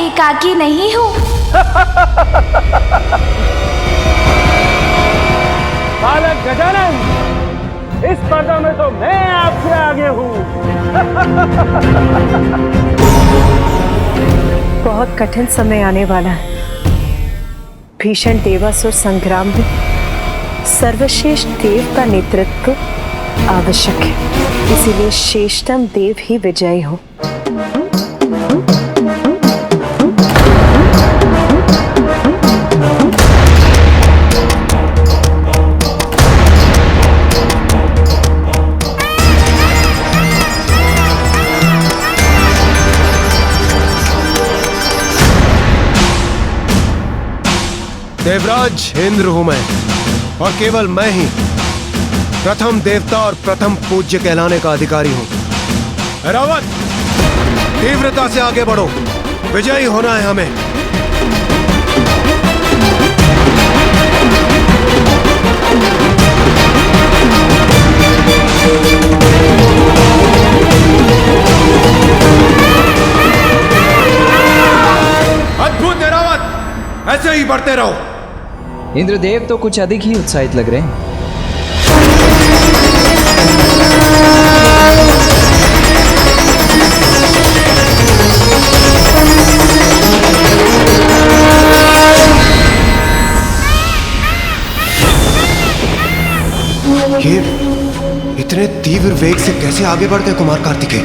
एकाकी नहीं हूँ। बालक गजानन, इस स्पर्धा में तो मैं आपसे आगे हूँ। बहुत कठिन समय आने वाला है। भीषण देवासुर संग्राम में सर्वश्रेष्ठ देव का नेतृत्व आवश्यक है, इसीलिए श्रेष्ठतम देव ही विजयी हो। देवराज इंद्र हूं मैं, और केवल मैं ही प्रथम देवता और प्रथम पूज्य कहलाने का अधिकारी हूं। रावत, तीव्रता से आगे बढ़ो, विजयी होना है हमें। अद्भुत है रावत, ऐसे ही बढ़ते रहो। इंद्रदेव तो कुछ अधिक ही उत्साहित लग रहे हैं। ये इतने तीव्र वेग से कैसे आगे बढ़ गए कुमार कार्तिकेय?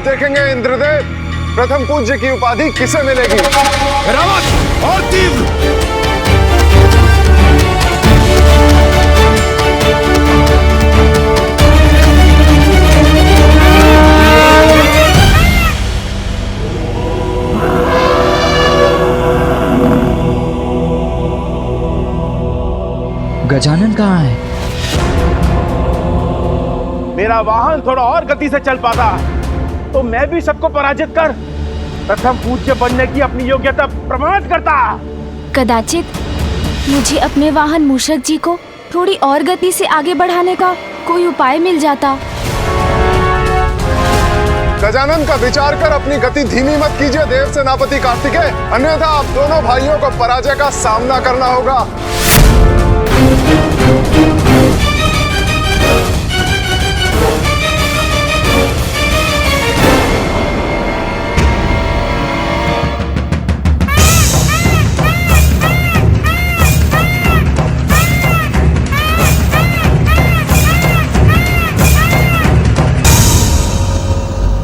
देखेंगे इंद्रदेव, प्रथम पूज्य की उपाधि किसे मिलेगी। रावत और तीव्र। गजानन कहाँ है? मेरा वाहन थोड़ा और गति से चल पाता तो मैं भी सबको पराजित कर प्रथम पूज्य बनने की अपनी योग्यता प्रमाणित करता। कदाचित मुझे अपने वाहन मूषक जी को थोड़ी और गति से आगे बढ़ाने का कोई उपाय मिल जाता। गजानन का विचार कर अपनी गति धीमी मत कीजिए देव सेनापति कार्तिकेय, अन्यथा आप दोनों भाइयों को पराजय का सामना करना होगा।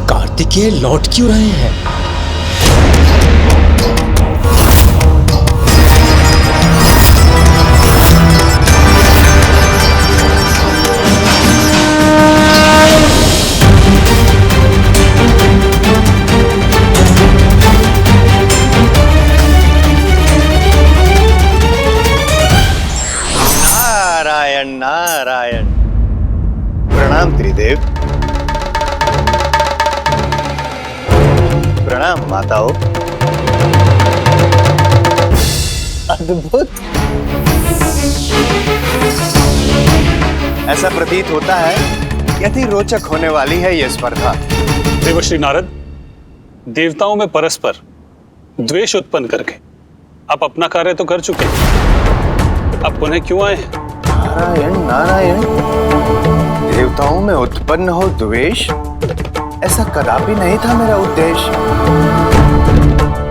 कार्तिकेय लौट क्यों रहे हैं? नारायण नारायण। प्रणाम त्रिदेव। प्रणाम माताओं। अद्भुत। ऐसा प्रतीत होता है यदि रोचक होने वाली है यह स्पर्धा। देवर्षि नारद, देवताओं में परस्पर द्वेष उत्पन्न करके आप अपना कार्य तो कर चुके, अब पुनः क्यों आए? नारायण नारायण। देवताओं में उत्पन्न हो द्वेष, ऐसा कदापि नहीं था मेरा उद्देश्य।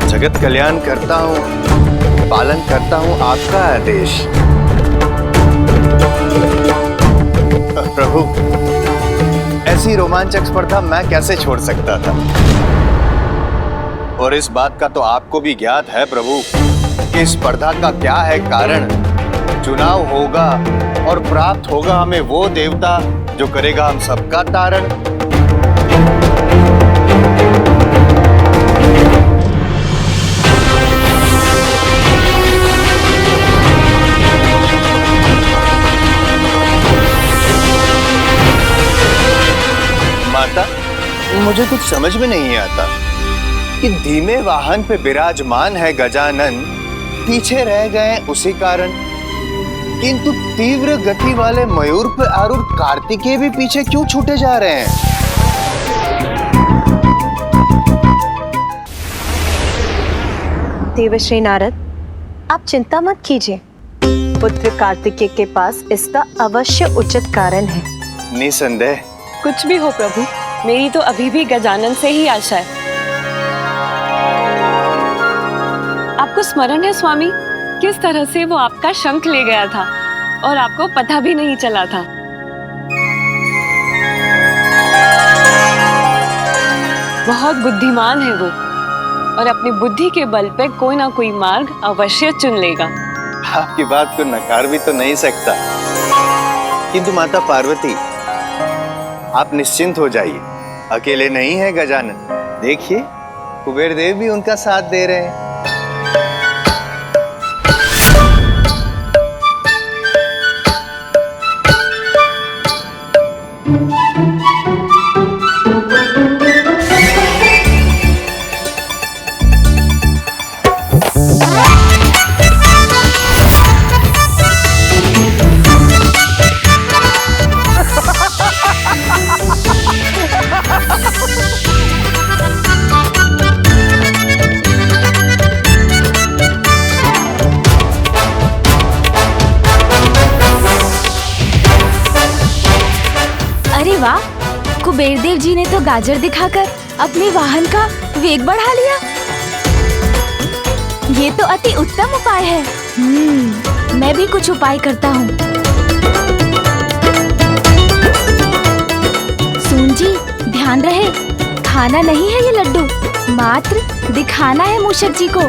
जगत कल्याण करता हूँ, पालन करता हूँ आपका आदेश। प्रभु, ऐसी रोमांचक स्पर्धा मैं कैसे छोड़ सकता था? और इस बात का तो आपको भी ज्ञात है प्रभु कि स्पर्धा का क्या है कारण। चुनाव होगा और प्राप्त होगा हमें वो देवता जो करेगा हम सबका तारण। माता, मुझे कुछ समझ में नहीं आता कि धीमे वाहन पे विराजमान है गजानन, पीछे रह गए उसी कारण, किंतु तीव्र गति वाले मयूर पे आरूढ़ कार्तिकेय भी पीछे क्यों छूटे जा रहे हैं? देवर्षि नारद, आप चिंता मत कीजिए। पुत्र कार्तिकेय के पास इसका अवश्य उचित कारण है। निसंदेह। कुछ भी हो प्रभु, मेरी तो अभी भी गजानन से ही आशा है। आपको स्मरण है स्वामी, किस तरह से वो आपका शंख ले गया था और आपको पता भी नहीं चला था। बहुत बुद्धिमान है वो और अपनी बुद्धि के बल पे कोई ना कोई मार्ग अवश्य चुन लेगा। आपकी बात को नकार भी तो नहीं सकता, किंतु माता पार्वती आप निश्चिंत हो जाइए, अकेले नहीं है गजानन। देखिए कुबेर देव भी उनका साथ दे रहे हैं। कुबेर देव जी ने तो गाजर दिखाकर अपने वाहन का वेग बढ़ा लिया। ये तो अति उत्तम उपाय है। मैं भी कुछ उपाय करता हूँ। सून जी, ध्यान रहे, खाना नहीं है ये लड्डू, मात्र दिखाना है मूषक जी को।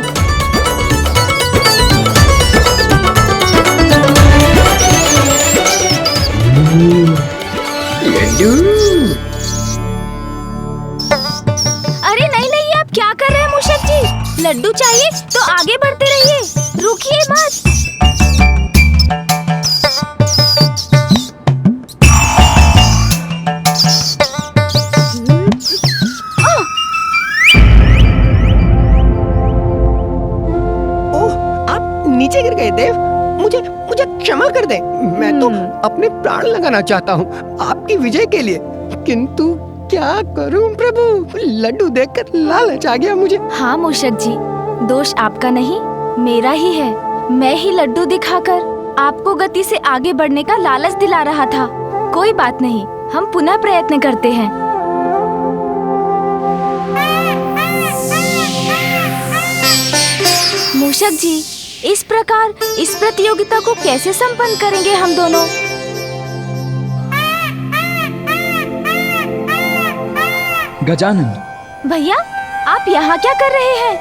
अरे नहीं नहीं, आप क्या कर रहे हैं मूषक जी? लड्डू चाहिए तो आगे बढ़ते रहिए, रुकिए मत। नीचे गिर गए देव, मुझे मुझे क्षमा कर दे। मैं तो अपने प्राण लगाना चाहता हूँ आपकी विजय के लिए, किंतु क्या करूँ प्रभु, लड्डू देखकर लालच आ गया मुझे। हाँ मूषक जी, दोष आपका नहीं मेरा ही है। मैं ही लड्डू दिखाकर आपको गति से आगे बढ़ने का लालच दिला रहा था। कोई बात नहीं, हम पुनः प्रयत्न करते हैं। मूषक जी, इस प्रकार इस प्रतियोगिता को कैसे संपन्न करेंगे हम दोनों? गजानन भैया, आप यहाँ क्या कर रहे हैं?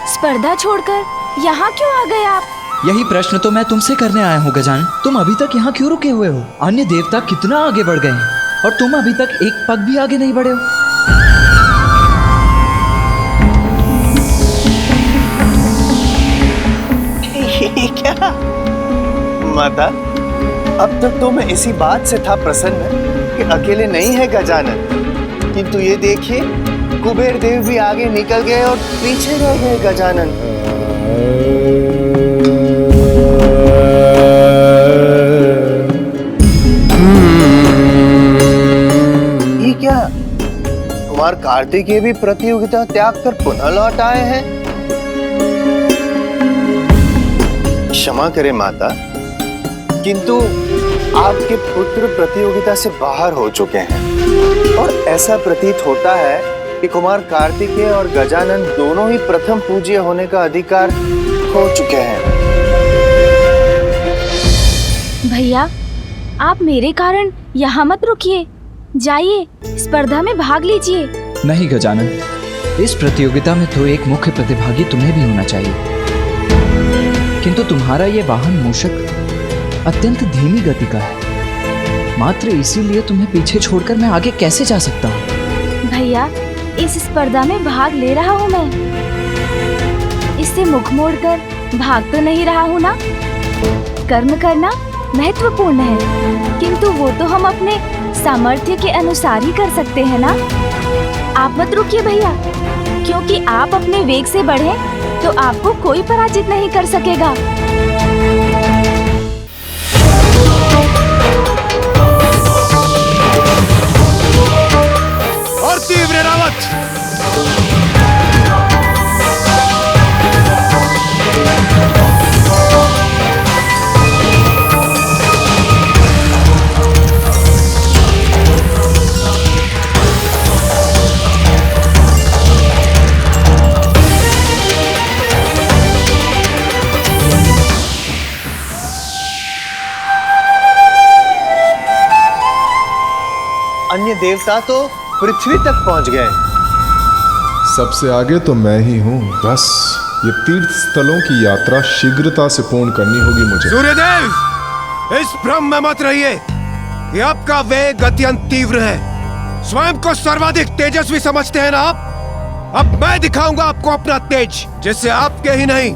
स्पर्धा छोड़कर यहाँ क्यों आ गए आप? यही प्रश्न तो मैं तुमसे करने आया हूँ गजानन। तुम अभी तक यहाँ क्यों रुके हुए हो? अन्य देवता कितना आगे बढ़ गए हैं और तुम अभी तक एक पग भी आगे नहीं बढ़े हो। क्या माता, अब तक तो मैं इसी बात से था प्रसन्न कि अकेले नहीं है गजानन, किंतु ये देखिए कुबेर देव भी आगे निकल गए और पीछे रह गए गजानन। ये क्या, कुमार कार्तिकेय भी प्रतियोगिता त्याग कर पुनः लौट आए हैं? क्षमा करें माता, किंतु आपके पुत्र प्रतियोगिता से बाहर हो चुके हैं और ऐसा प्रतीत होता है कि कुमार कार्तिकेय और गजानन दोनों ही प्रथम पूज्य होने का अधिकार खो चुके हैं। भैया, आप मेरे कारण यहाँ मत रुकिए, जाइए स्पर्धा में भाग लीजिए। नहीं गजानन, इस प्रतियोगिता में तो एक मुख्य प्रतिभागी तुम्हें भी होना चाहिए, किंतु तुम्हारा ये वाहन मूषक अत्यंत धीमी गति का है। मात्र इसीलिए तुम्हें पीछे छोड़कर मैं आगे कैसे जा सकता हूँ? भैया, इस स्पर्धा में भाग ले रहा हूँ मैं, इससे मुख मोड़कर भाग तो नहीं रहा हूँ ना। कर्म करना महत्वपूर्ण है, किंतु वो तो हम अपने सामर्थ्य के अनुसार ही कर सकते हैं ना। आप मत रुकिए भैया, क्योंकि आप अपने वेग से बढ़े तो आपको कोई पराजित नहीं कर सकेगा। और तीव्र रावत, अन्य देवता तो पृथ्वी तक पहुंच गए। सबसे आगे तो मैं ही हूँ। बस ये तीर्थ स्थलों की यात्रा शीघ्रता से पूर्ण करनी होगी मुझे। सूर्यदेव, इस भ्रम में मत रहिए कि आपका वेग अत्यंत तीव्र है। स्वयं को सर्वाधिक तेजस्वी समझते हैं ना आप? अब मैं दिखाऊंगा आपको अपना तेज, जिससे आपके ही नहीं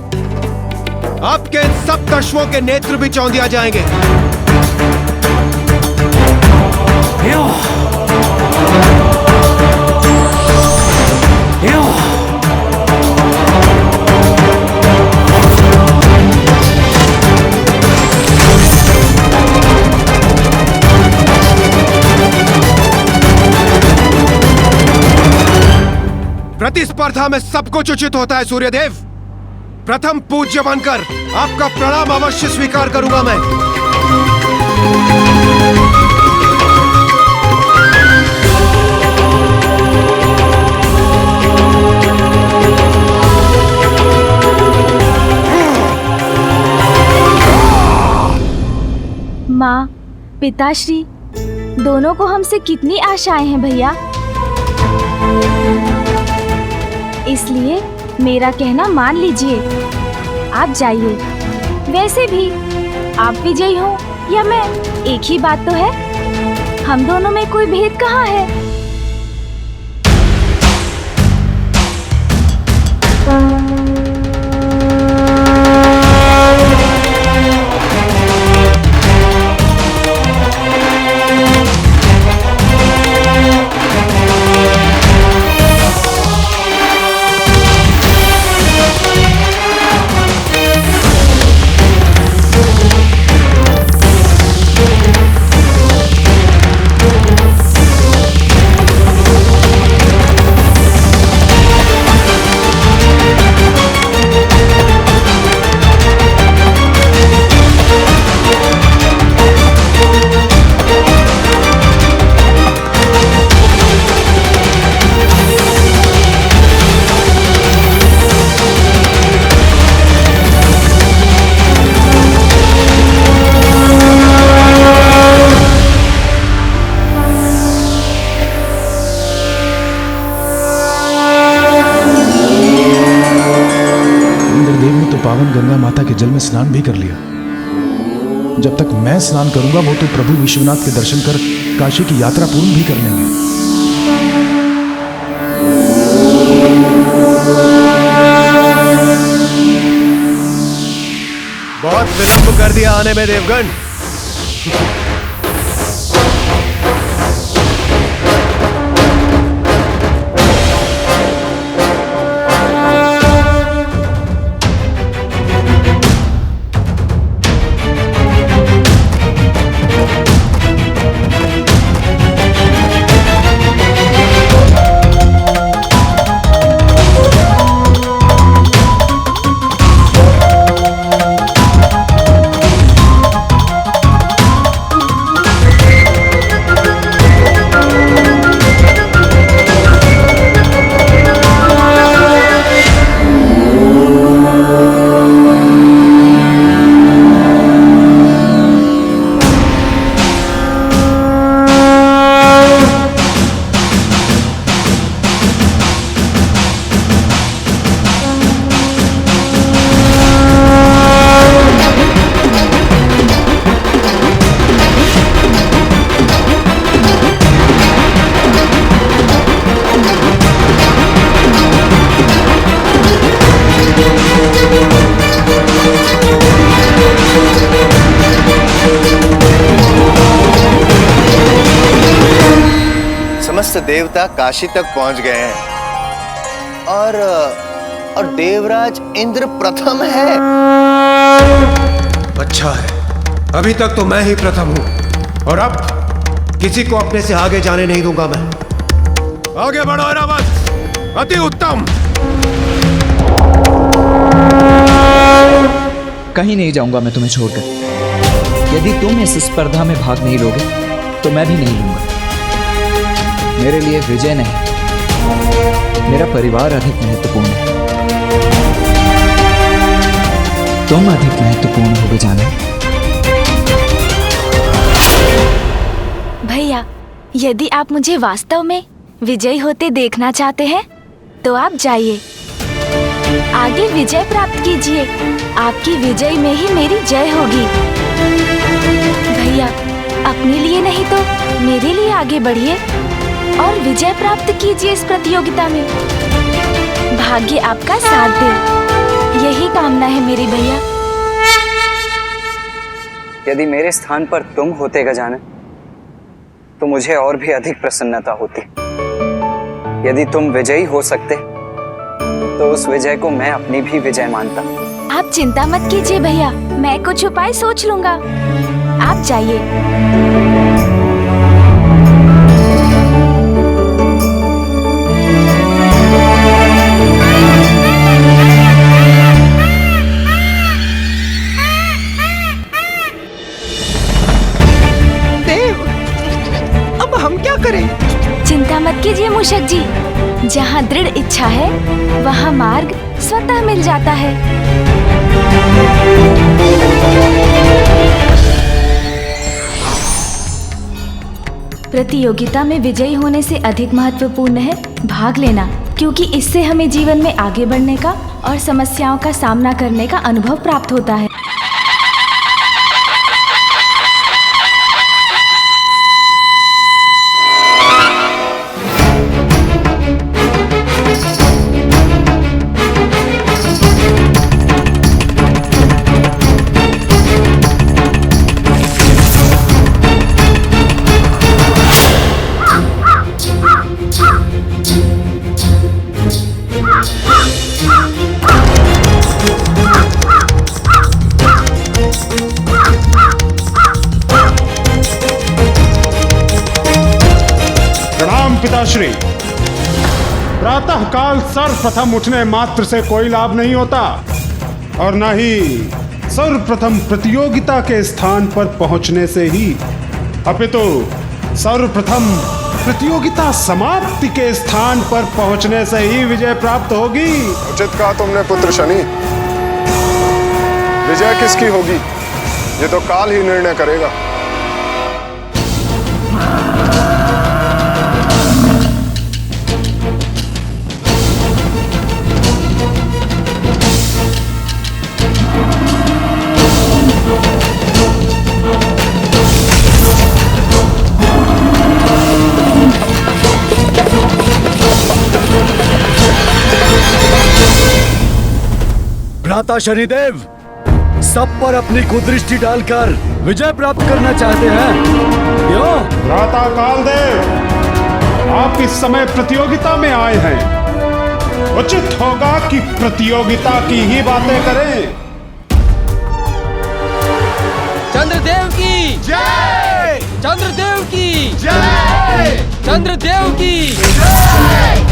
आपके इन सब दशवों के नेत्र भी चौंधिया जाएंगे। प्रतिस्पर्धा में सब कुछ उचित होता है सूर्यदेव। प्रथम पूज्य बनकर आपका प्रणाम अवश्य स्वीकार करूंगा मैं। माँ, पिताश्री, दोनों को हमसे कितनी आशाएं हैं भैया। इसलिए मेरा कहना मान लीजिए, आप जाइए। वैसे भी आप विजयी हो या मैं, एक ही बात तो है। हम दोनों में कोई भेद कहाँ है। पावन गंगा माता के जल में स्नान भी कर लिया। जब तक मैं स्नान करूंगा वो तो प्रभु विश्वनाथ के दर्शन कर काशी की यात्रा पूर्ण भी कर लेंगे। बहुत विलंब कर दिया आने में देवगण। समस्त देवता काशी तक पहुंच गए हैं और देवराज इंद्र प्रथम है। अच्छा है, अभी तक तो मैं ही प्रथम हूं और अब किसी को अपने से आगे जाने नहीं दूंगा मैं। आगे बढ़ो ऐरावत, अति उत्तम। कहीं नहीं जाऊंगा मैं तुम्हें छोड़कर। यदि तुम इस स्पर्धा में भाग नहीं लोगे तो मैं भी नहीं लूंगा। मेरे लिए विजय नहीं, मेरा परिवार अधिक महत्वपूर्ण है। तुम अधिक महत्वपूर्ण होगे जाने। भैया, यदि आप मुझे वास्तव में विजयी होते देखना चाहते हैं तो आप जाइए, आगे विजय प्राप्त कीजिए। आपकी विजय में ही मेरी जय होगी। भैया, अपने लिए नहीं तो मेरे लिए आगे बढ़िए और विजय प्राप्त कीजिए इस प्रतियोगिता में। भाग्य आपका साथ दे, यही कामना है मेरी भैया। यदि मेरे स्थान पर तुम होते गजानन तो मुझे और भी अधिक प्रसन्नता होती। यदि तुम विजयी हो सकते तो उस विजय को मैं अपनी भी विजय मानता। आप चिंता मत कीजिए भैया, मैं कुछ उपाय सोच लूंगा। आप जाइए। देव, अब हम क्या करें? चिंता मत कीजिए मूषक जी, जहाँ दृढ़ इच्छा है वहाँ मार्ग स्वतः मिल जाता है। प्रतियोगिता में विजयी होने से अधिक महत्वपूर्ण है भाग लेना, क्योंकि इससे हमें जीवन में आगे बढ़ने का और समस्याओं का सामना करने का अनुभव प्राप्त होता है। पिताश्री, प्रातः काल सर्वप्रथम उठने मात्र से कोई लाभ नहीं होता और न ही सर्वप्रथम प्रतियोगिता के स्थान पर पहुंचने से ही, अपितु सर्वप्रथम प्रतियोगिता समाप्ति के स्थान पर पहुंचने से ही विजय प्राप्त होगी। उचित कहा तुमने पुत्र शनि। विजय किसकी होगी ये तो काल ही निर्णय करेगा। भ्राता शनिदेव सब पर अपनी कुदृष्टि डालकर विजय प्राप्त करना चाहते हैं, क्यों? भ्राता कालदेव, आप इस समय प्रतियोगिता में आए हैं, उचित होगा कि प्रतियोगिता की ही बातें करें। चंद्रदेव की जय! चंद्रदेव की जय! चंद्रदेव की जय!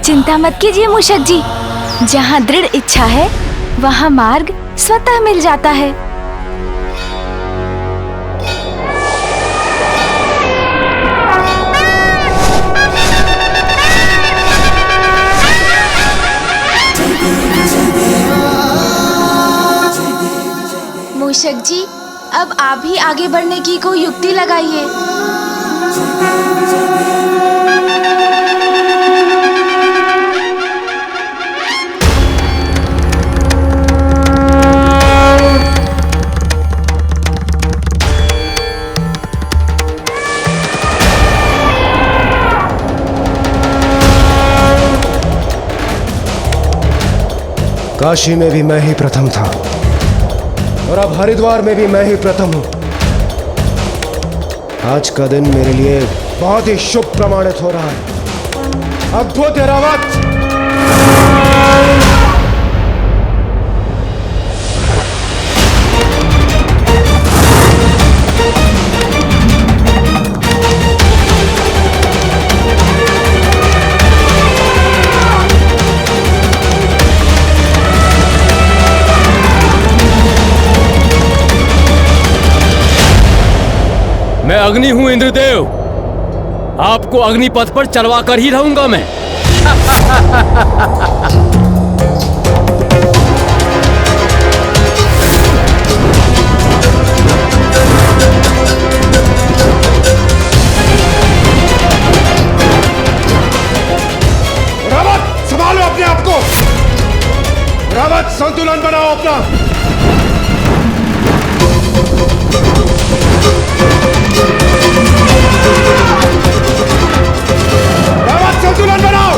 चिंता मत कीजिए मूषक जी, जहाँ दृढ़ इच्छा है वहाँ मार्ग स्वतः मिल जाता है। मूषक जी, अब आप भी आगे बढ़ने की कोई युक्ति लगाइए। काशी में भी मैं ही प्रथम था और अब हरिद्वार में भी मैं ही प्रथम हूं। आज का दिन मेरे लिए बहुत ही शुभ प्रमाणित हो रहा है। अद्भुत ऐरावत! मैं अग्नि हूं इंद्रदेव, आपको अग्निपथ पर चलवा कर ही रहूंगा मैं। रावत, संभालो अपने आप को। रावत, संतुलन बनाओ अपना। रावत, संतुलन बनाओ।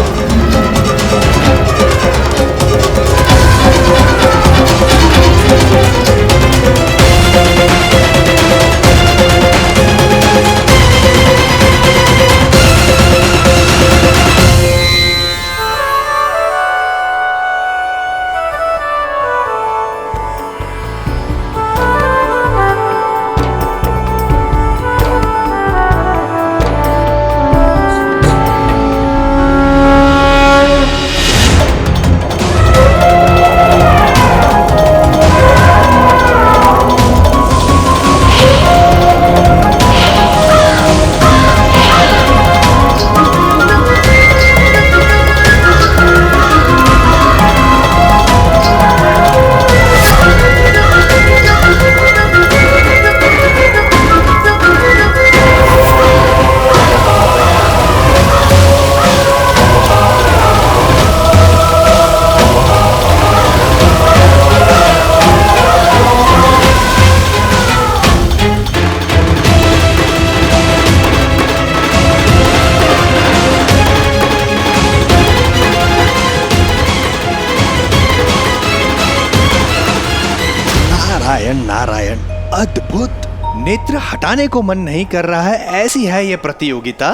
नेत्र हटाने को मन नहीं कर रहा है, ऐसी है ये प्रतियोगिता।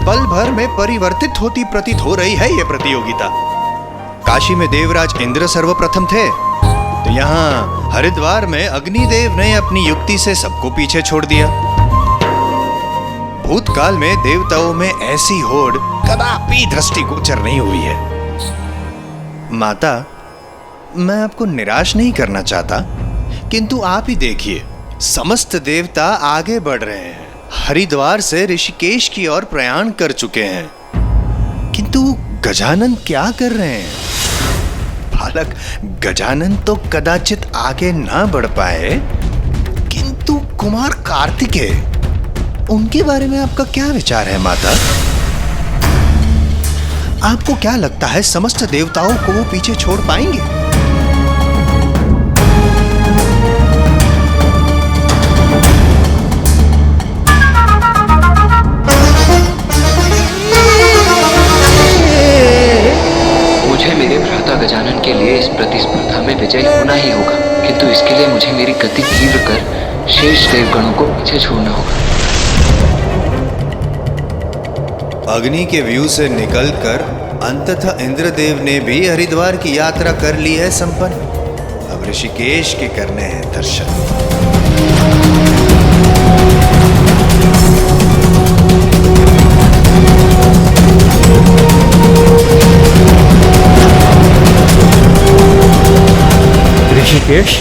पल भर में परिवर्तित होती प्रतीत हो रही है ये प्रतियोगिता। काशी में देवराज इंद्र सर्वप्रथम थे, तो यहाँ हरिद्वार में अग्निदेव ने अपनी युक्ति से सबको पीछे छोड़ दिया। भूतकाल में देवताओं में ऐसी होड़ कदापि दृष्टिगोचर नहीं हुई है। माता, मैं आपको निराश नहीं करना चाहता, किंतु आप ही देखिए, समस्त देवता आगे बढ़ रहे हैं, हरिद्वार से ऋषिकेश की ओर प्रयाण कर चुके हैं, किंतु गजानन क्या कर रहे हैं? बालक गजानन तो कदाचित आगे ना बढ़ पाए, किंतु कुमार कार्तिकेय, उनके बारे में आपका क्या विचार है माता? आपको क्या लगता है समस्त देवताओं को वो पीछे छोड़ पाएंगे? मुझे मेरे भ्राता गजानन के लिए इस प्रतिस्पर्धा में विजयी होना ही होगा, किंतु इसके लिए मुझे मेरी गति तीव्र कर शेष देवगणों को पीछे छोड़ना होगा। अग्नि के व्यू से निकलकर अंततः इंद्रदेव ने भी हरिद्वार की यात्रा कर ली है संपन्न। अब ऋषिकेश के करने हैं दर्शन। ऋषिकेश,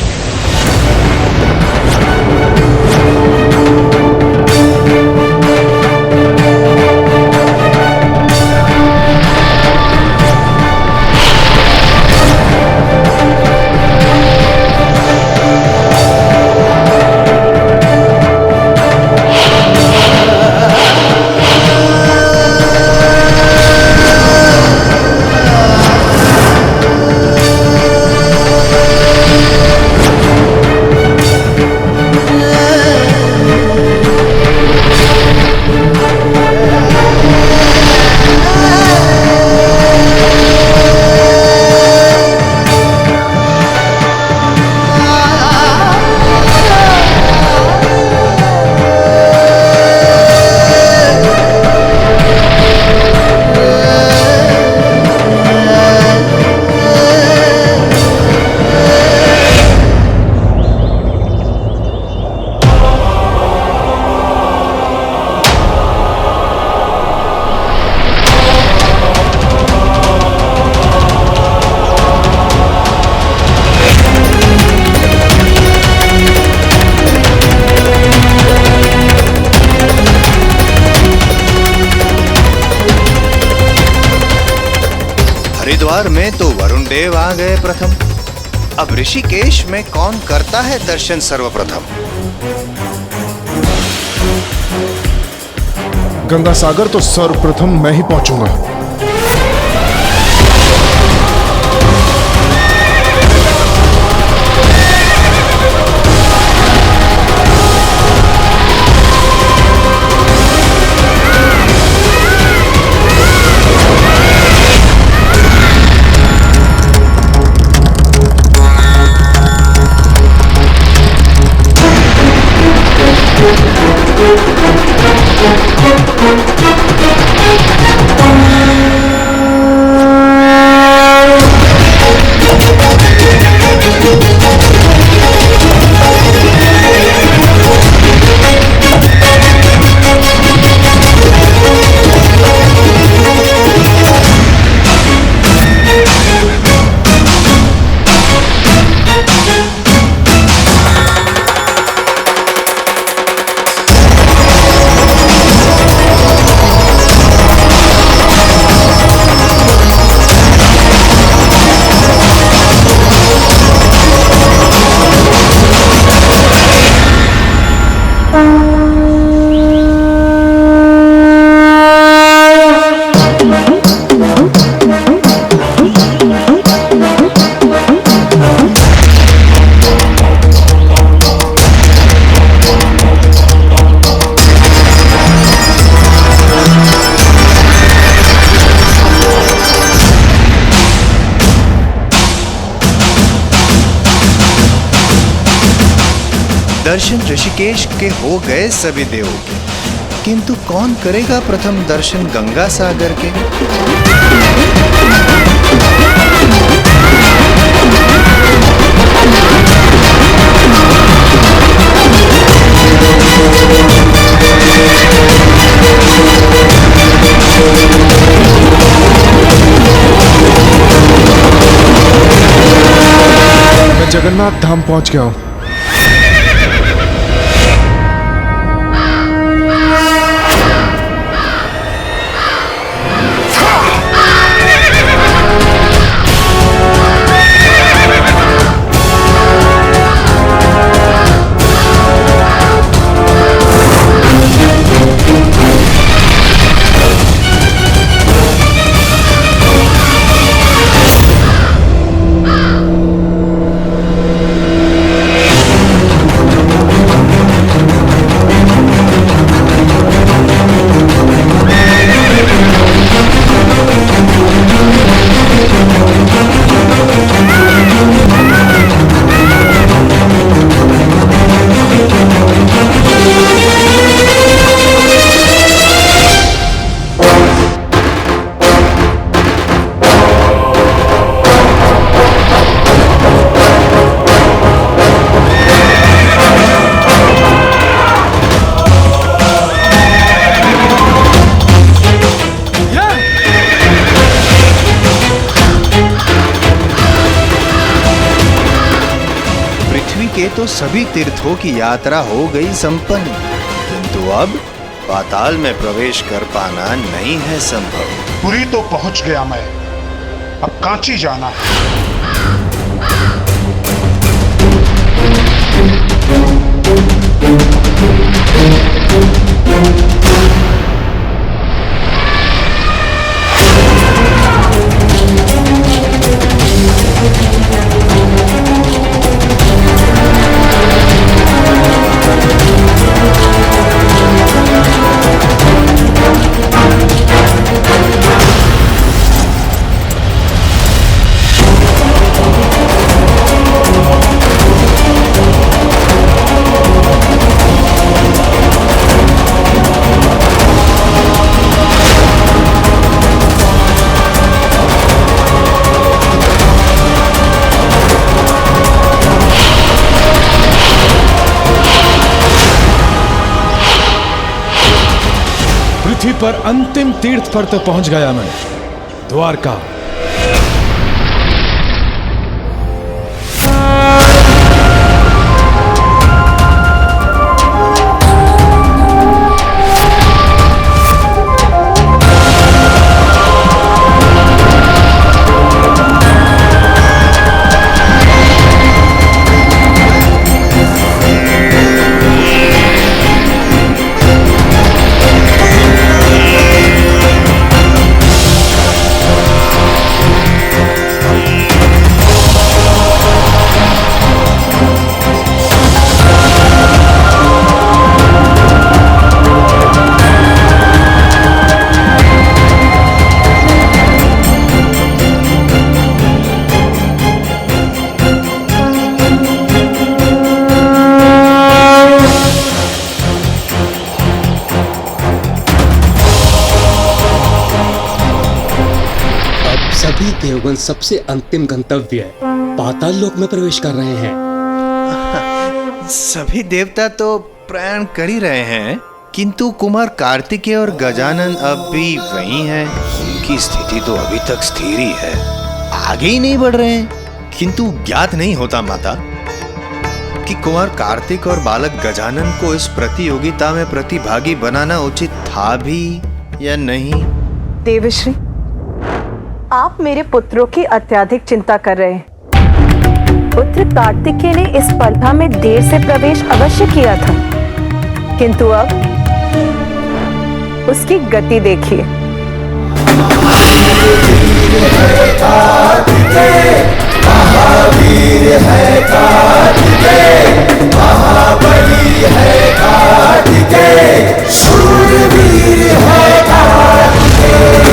हरिद्वार में तो वरुण देव आ गए प्रथम। अब ऋषिकेश में कौन करता है दर्शन सर्वप्रथम? गंगा सागर तो सर्वप्रथम मैं ही पहुंचूंगा। दर्शन ऋषिकेश के हो गए सभी देवों के, किंतु कौन करेगा प्रथम दर्शन गंगा सागर के? मैं जगन्नाथ धाम पहुंच गया हूं। तो सभी तीर्थों की यात्रा हो गई संपन्न, किंतु अब पाताल में प्रवेश कर पाना नहीं है संभव। पुरी तो पहुंच गया मैं, अब कांची जाना है। पृथ्वी पर अंतिम तीर्थ पर तो पहुंच गया मैं, द्वारका। सभी देवगण सबसे अंतिम गंतव्य पाताल लोक में प्रवेश कर रहे हैं। सभी देवता तो प्रयाण कर ही रहे हैं, किंतु कुमार कार्तिकेय और गजानन अब भी वहीं हैं। उनकी स्थिति तो अभी तक स्थिर ही है, आगे ही नहीं बढ़ रहे हैं। किंतु ज्ञात नहीं होता माता कि कुमार कार्तिक और बालक गजानन को इस प्रतियोगिता में प्रतिभागी बनाना उचित था भी या नहीं। देवश्री, आप मेरे पुत्रों की अत्यधिक चिंता कर रहे हैं। पुत्र कार्तिकेय ने इस स्पर्धा में देर से प्रवेश अवश्य किया था, किंतु अब उसकी गति देखिए। महावीर है कार्तिकेय, महाबली है कार्तिकेय, शूरवीर है कार्तिकेय।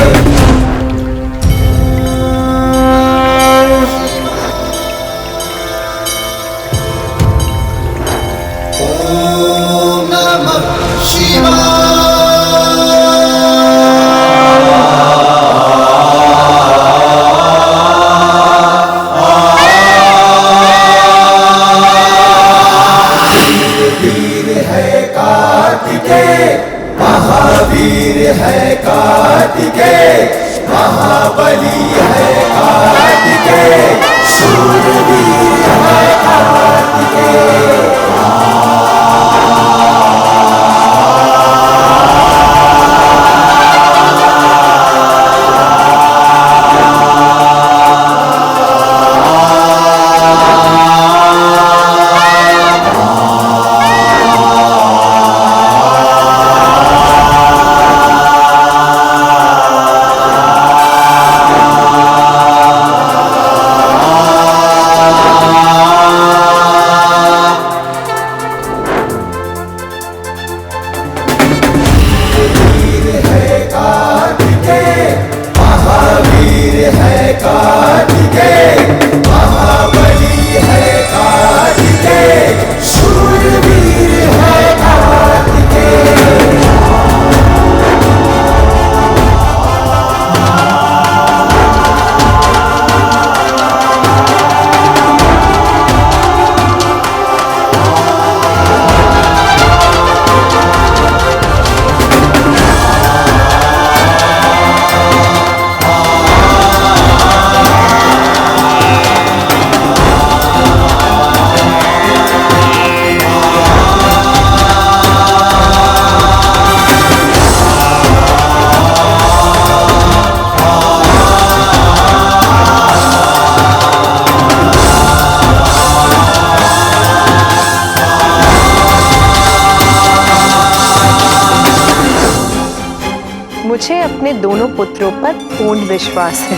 पर पूर्ण विश्वास है।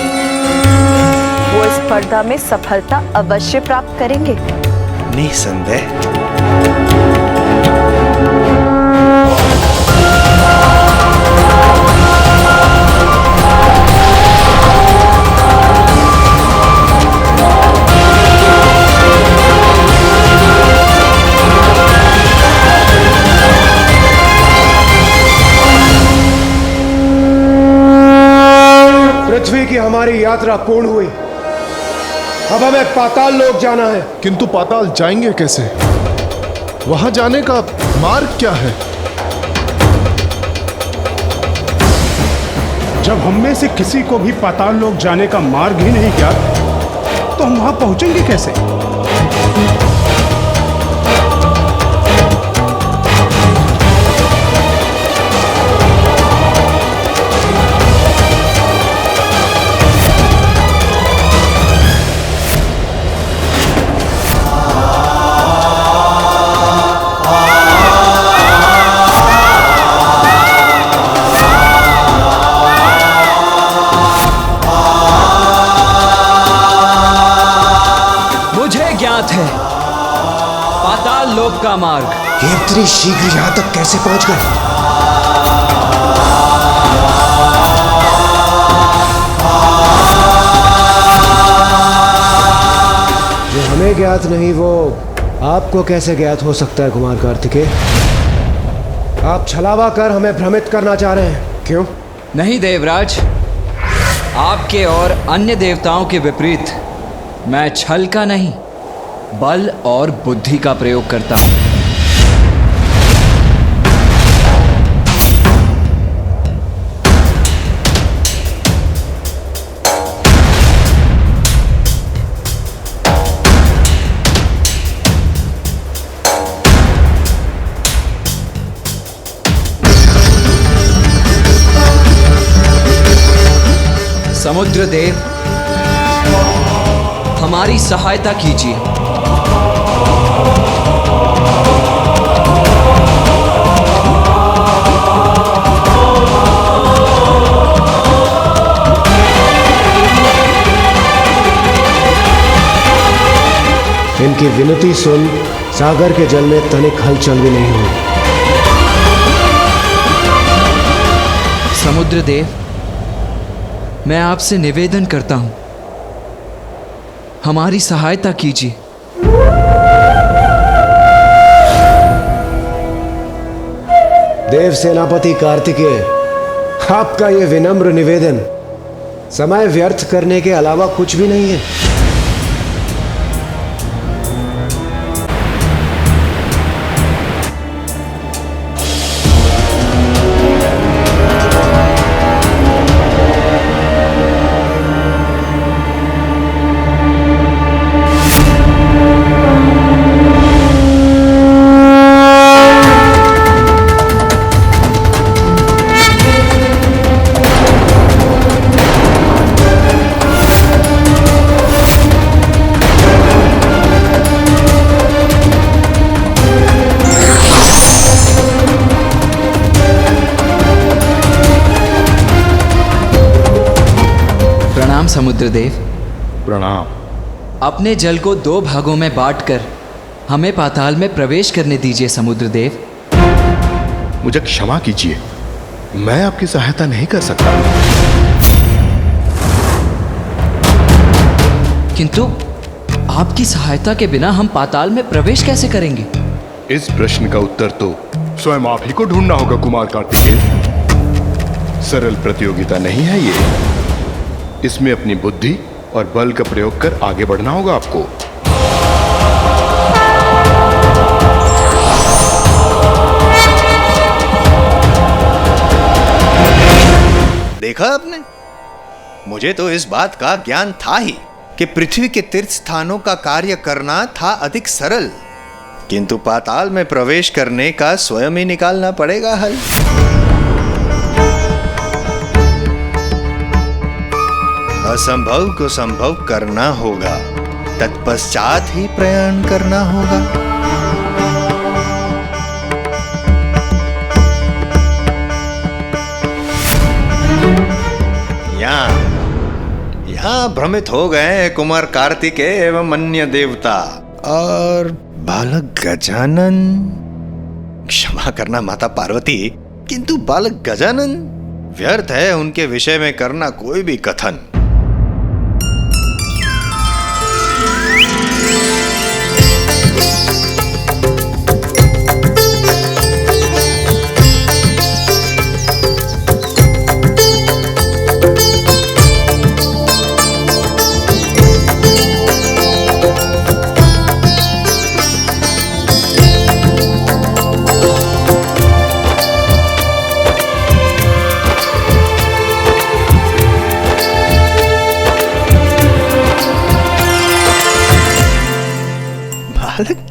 वो इस स्पर्धा में सफलता अवश्य प्राप्त करेंगे। निसंदेह। पृथ्वी की हमारी यात्रा पूर्ण हुई। अब हमें पाताल लोक जाना है। किंतु पाताल जाएंगे कैसे? वहां जाने का मार्ग क्या है? जब हम में से किसी को भी पाताल लोक जाने का मार्ग ही नहीं ज्ञात, तो हम वहां पहुंचेंगे कैसे? पाताल लोक का मार्ग। ये इतनी शीघ्र यहां तक कैसे पहुंच गए? जो हमें ज्ञात नहीं वो आपको कैसे ज्ञात हो सकता है कुमार कार्तिकेय? आप छलावा कर हमें भ्रमित करना चाह रहे हैं, क्यों? नहीं देवराज, आपके और अन्य देवताओं के विपरीत मैं छल का नहीं बल और बुद्धि का प्रयोग करता हूं। समुद्र देव, हमारी सहायता कीजिए। इनकी विनती सुन सागर के जल में तनिक हलचल भी नहीं हुई। समुद्र देव, मैं आपसे निवेदन करता हूं, हमारी सहायता कीजिए। देव सेनापति कार्तिकेय, आपका ये विनम्र निवेदन समय व्यर्थ करने के अलावा कुछ भी नहीं है। समुद्रदेव, प्रणाम। अपने जल को 2 भागों में बांटकर हमें पाताल में प्रवेश करने दीजिए समुद्रदेव। मुझे क्षमा कीजिए, मैं आपकी सहायता नहीं कर सकता। किंतु आपकी सहायता के बिना हम पाताल में प्रवेश कैसे करेंगे? इस प्रश्न का उत्तर तो स्वयं आप ही को ढूंढना होगा कुमार कार्तिकेय। सरल प्रतियोगिता नहीं है ये। इसमें अपनी बुद्धि और बल का प्रयोग कर आगे बढ़ना होगा आपको। देखा आपने, मुझे तो इस बात का ज्ञान था ही कि पृथ्वी के तीर्थ स्थानों का कार्य करना था अधिक सरल, किंतु पाताल में प्रवेश करने का स्वयं ही निकालना पड़ेगा हल। असंभव को संभव करना होगा, तत्पश्चात ही प्रयाण करना होगा। यहाँ भ्रमित हो गए कुमार कार्तिकेय एवं अन्य देवता और बालक गजानन। क्षमा करना माता पार्वती, किंतु बालक गजानन व्यर्थ है उनके विषय में करना कोई भी कथन।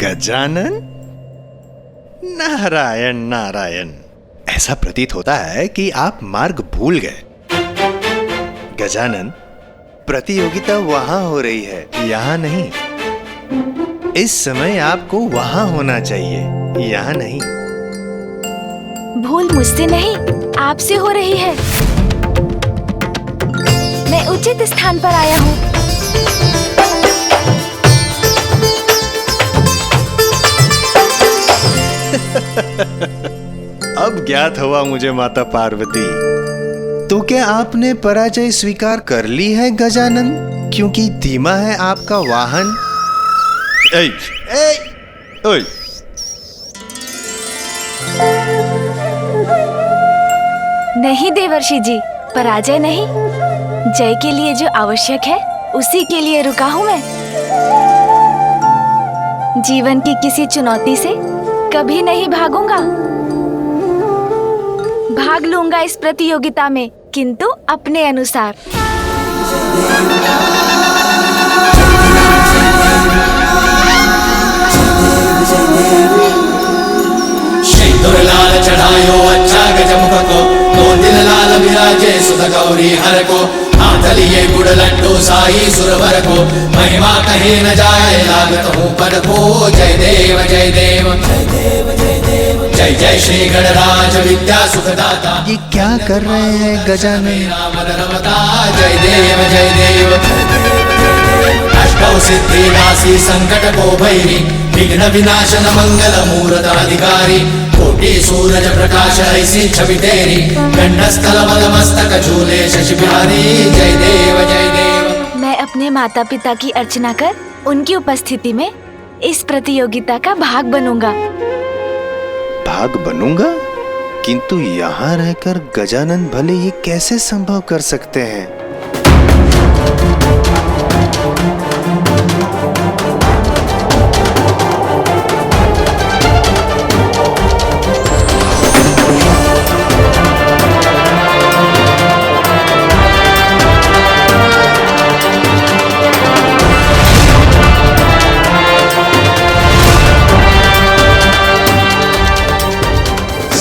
गजानन, नारायण नारायण। ऐसा प्रतीत होता है कि आप मार्ग भूल गए। गजानन, प्रतियोगिता वहां हो रही है, यहां नहीं। इस समय आपको वहां होना चाहिए, यहां नहीं। भूल मुझसे नहीं, आपसे हो रही है। मैं उचित स्थान पर आया हूँ। अब ज्ञात हुआ मुझे माता पार्वती। तो क्या आपने पराजय स्वीकार कर ली है गजानन? क्योंकि धीमा है आपका वाहन। ऐ, ऐ, ऐ। नहीं देवर्षि जी, पराजय नहीं। जय के लिए जो आवश्यक है उसी के लिए रुका हूँ मैं। जीवन की किसी चुनौती से कभी नहीं भागूंगा। भाग लूंगा इस प्रतियोगिता में, किंतु अपने अनुसार। लाल चढ़ायो अच्छा गजमुख को, दो दिन लाल विराजे सुध गौरी हर को। हाथ लिए गुड़ लड्डू साई सुरवर को, महिमा कहे न जाए लागत हूँ पद को। जय देव जय देव जय देव जय देव, जय जय श्री गणराज विद्या सुखदाता। ये क्या कर रहे हैं गजानन? रमता जय देव जय देव, अष्टौ सिद्धि नासी संकट को भैरी, विघ्न विनाशन मंगल मूर्त अधिकारी। कोटि सूरज प्रकाश ऐसी छवि तेरी, कंठस्थल मद मस्तक झूले शशि बिहारी। जय देव जय देव। मैं अपने माता पिता की अर्चना कर उनकी उपस्थिति में इस प्रतियोगिता का भाग बनूंगा। भाग बनूंगा? किंतु यहाँ रहकर गजानन भले ये कैसे संभव कर सकते हैं?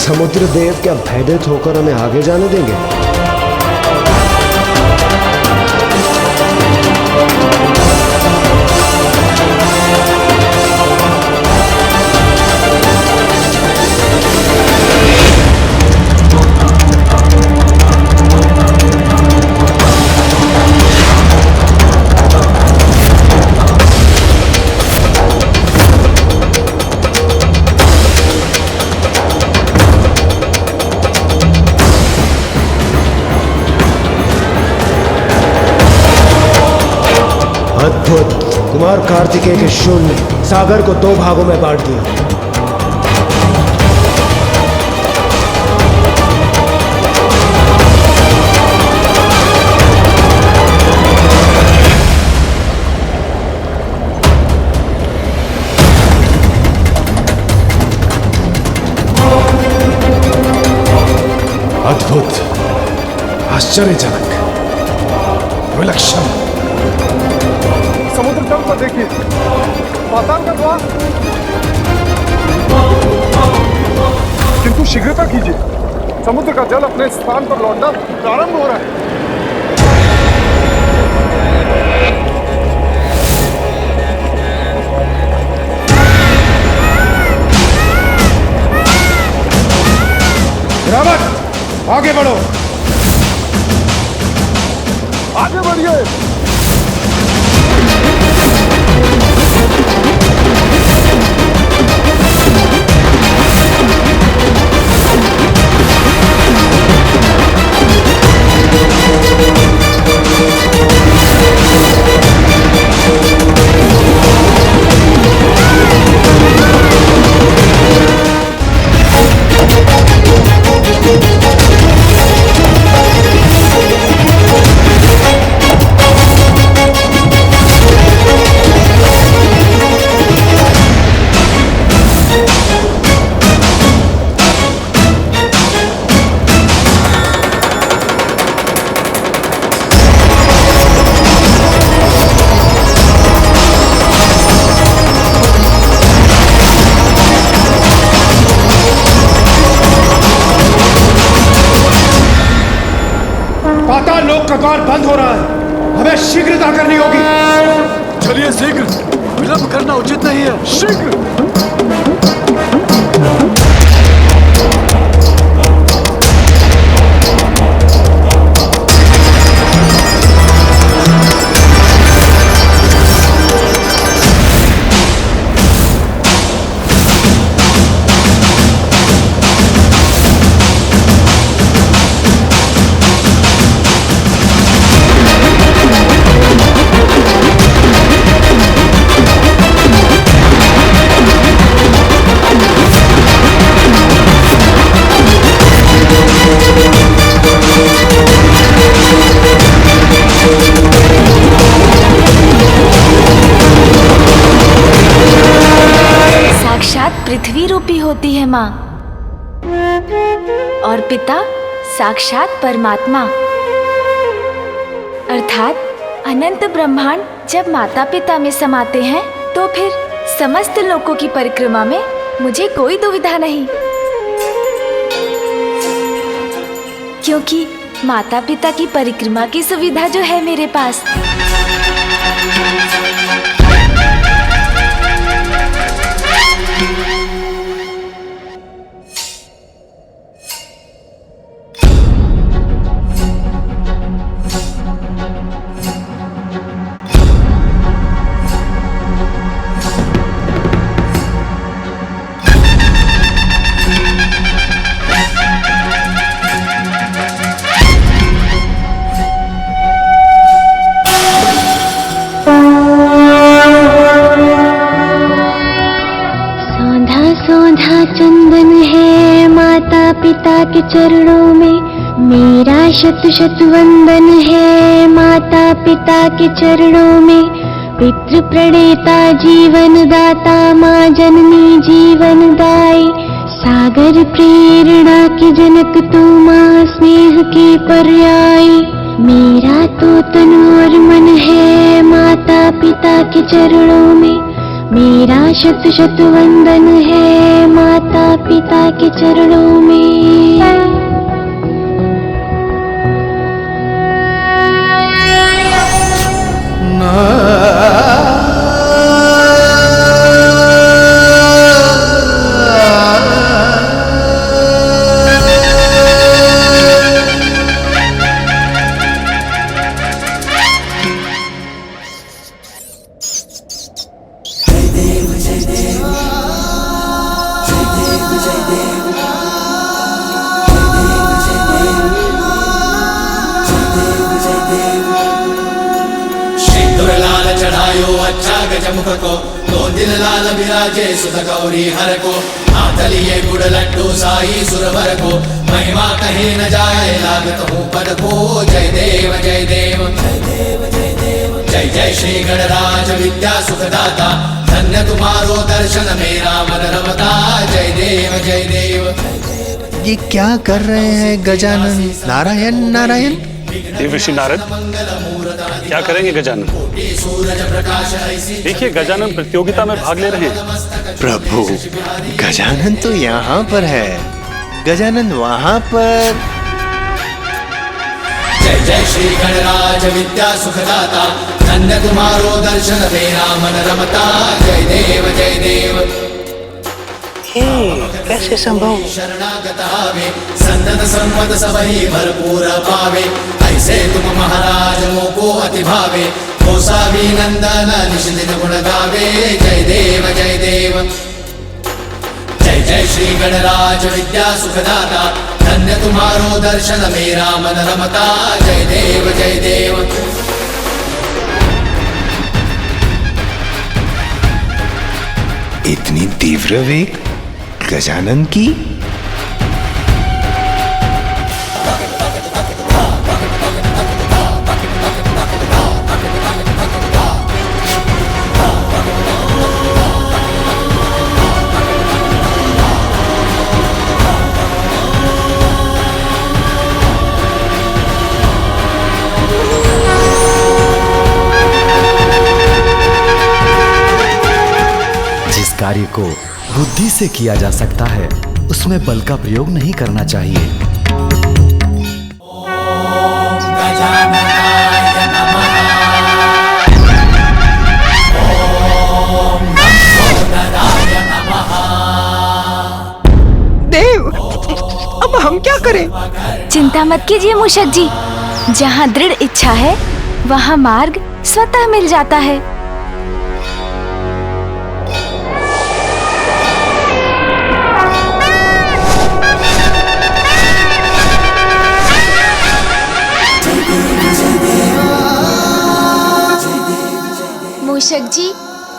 समुद्र देव क्या भयभीत होकर हमें आगे जाने देंगे? अद्भुत। कुमार कार्तिकेय के शून्य सागर को दो भागों में बांट दिया। अद्भुत, आश्चर्यजनक, विलक्षण। समुद्र तल पर देखिए, पाताल का द्वार। किंतु शीघ्रता कीजिए, समुद्र का जल अपने स्थान पर लौटना प्रारंभ हो रहा है। रावत, आगे बढ़ो। आगे बढ़िए। शीघ्रता करनी होगी। चलिए शीघ्र, विलंब करना उचित नहीं है। शीघ्र। पृथ्वी रूपी होती है माँ, और पिता साक्षात परमात्मा, अर्थात अनंत ब्रह्मांड जब माता पिता में समाते हैं तो फिर समस्त लोकों की परिक्रमा में मुझे कोई दुविधा नहीं, क्योंकि माता पिता की परिक्रमा की सुविधा जो है मेरे पास। चंदन है माता पिता के चरणों में, मेरा शत शत वंदन है माता पिता के चरणों में। पितृ प्रणेता जीवन दाता माँ जननी जीवन दाई, सागर प्रेरणा की जनक तू माँ स्नेह की पर्यायी। मेरा तो तन और मन है माता पिता के चरणों में, मेरा शत शत वंदन है माता पिता के चरणों में। मुख को दो दिल लाल विराजे सुध गौरी हर को, हाथ लिए गुड़ लड्डू साई सुरवर को। महिमा कहीं न जाए लागत हूँ पद को। जय देव जय देव जय देव जय देव, जय जय श्री गणराज विद्या सुखदाता, धन्य तुम्हारो दर्शन मेरा मन रमता। जय देव जय देव। ये क्या कर रहे हैं गजानन? नारायण नारायण। देवर्षि नारद, क्या करेंगे गजानन? देखिए गजानन प्रतियोगिता में भाग ले रहे हैं। प्रभु, गजानन तो यहाँ पर है, गजानन वहाँ पर। जय जय श्री गणराज विद्या सुखदाता, धन्य तुम्हारो दर्शन मेरा मन रमता। जय देव जय देव। कैसे संभव? शरणागत आवे, सन्नत संपद सबही भरपूर पावे। ऐसे तुम महाराज मोको अति भावे, गोसावी नंदन निश दिन गुण गावे। जय देव जय देव। जय जय श्री गणराज विद्या सुखदाता, धन्य तुम्हारो दर्शन मेरा मन रमता। जय देव जय देव। इतनी तीव्र वेग गजानन की? जिस कार्य को बुद्धि से किया जा सकता है उसमें बल का प्रयोग नहीं करना चाहिए। गजाननाय नमः। चिंता मत कीजिए मूषक जी, जहाँ दृढ़ इच्छा है वहाँ मार्ग स्वतः मिल जाता है। मूषक जी,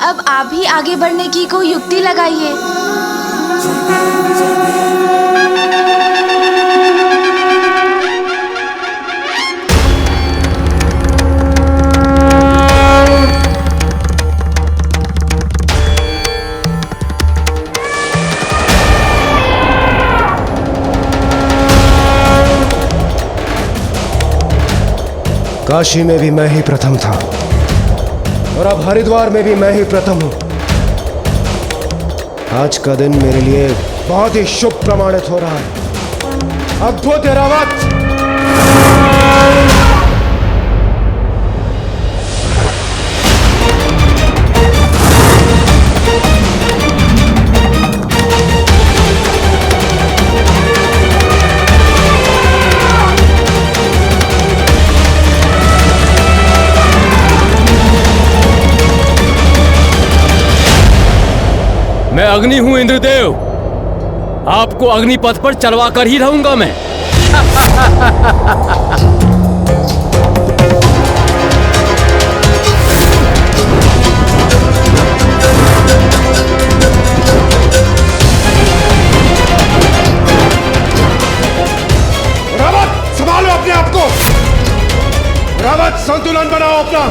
अब आप ही आगे बढ़ने की कोई युक्ति लगाइए। काशी में भी मैं ही प्रथम था और अब हरिद्वार में भी मैं ही प्रथम हूं। आज का दिन मेरे लिए बहुत ही शुभ प्रमाणित हो रहा है। अद्भुत है रावत। मैं अग्नि हूं इंद्रदेव, आपको अग्निपथ पर चलवा कर ही रहूंगा मैं। रावत, संभालो अपने आप को। रावत, संतुलन बनाओ अपना।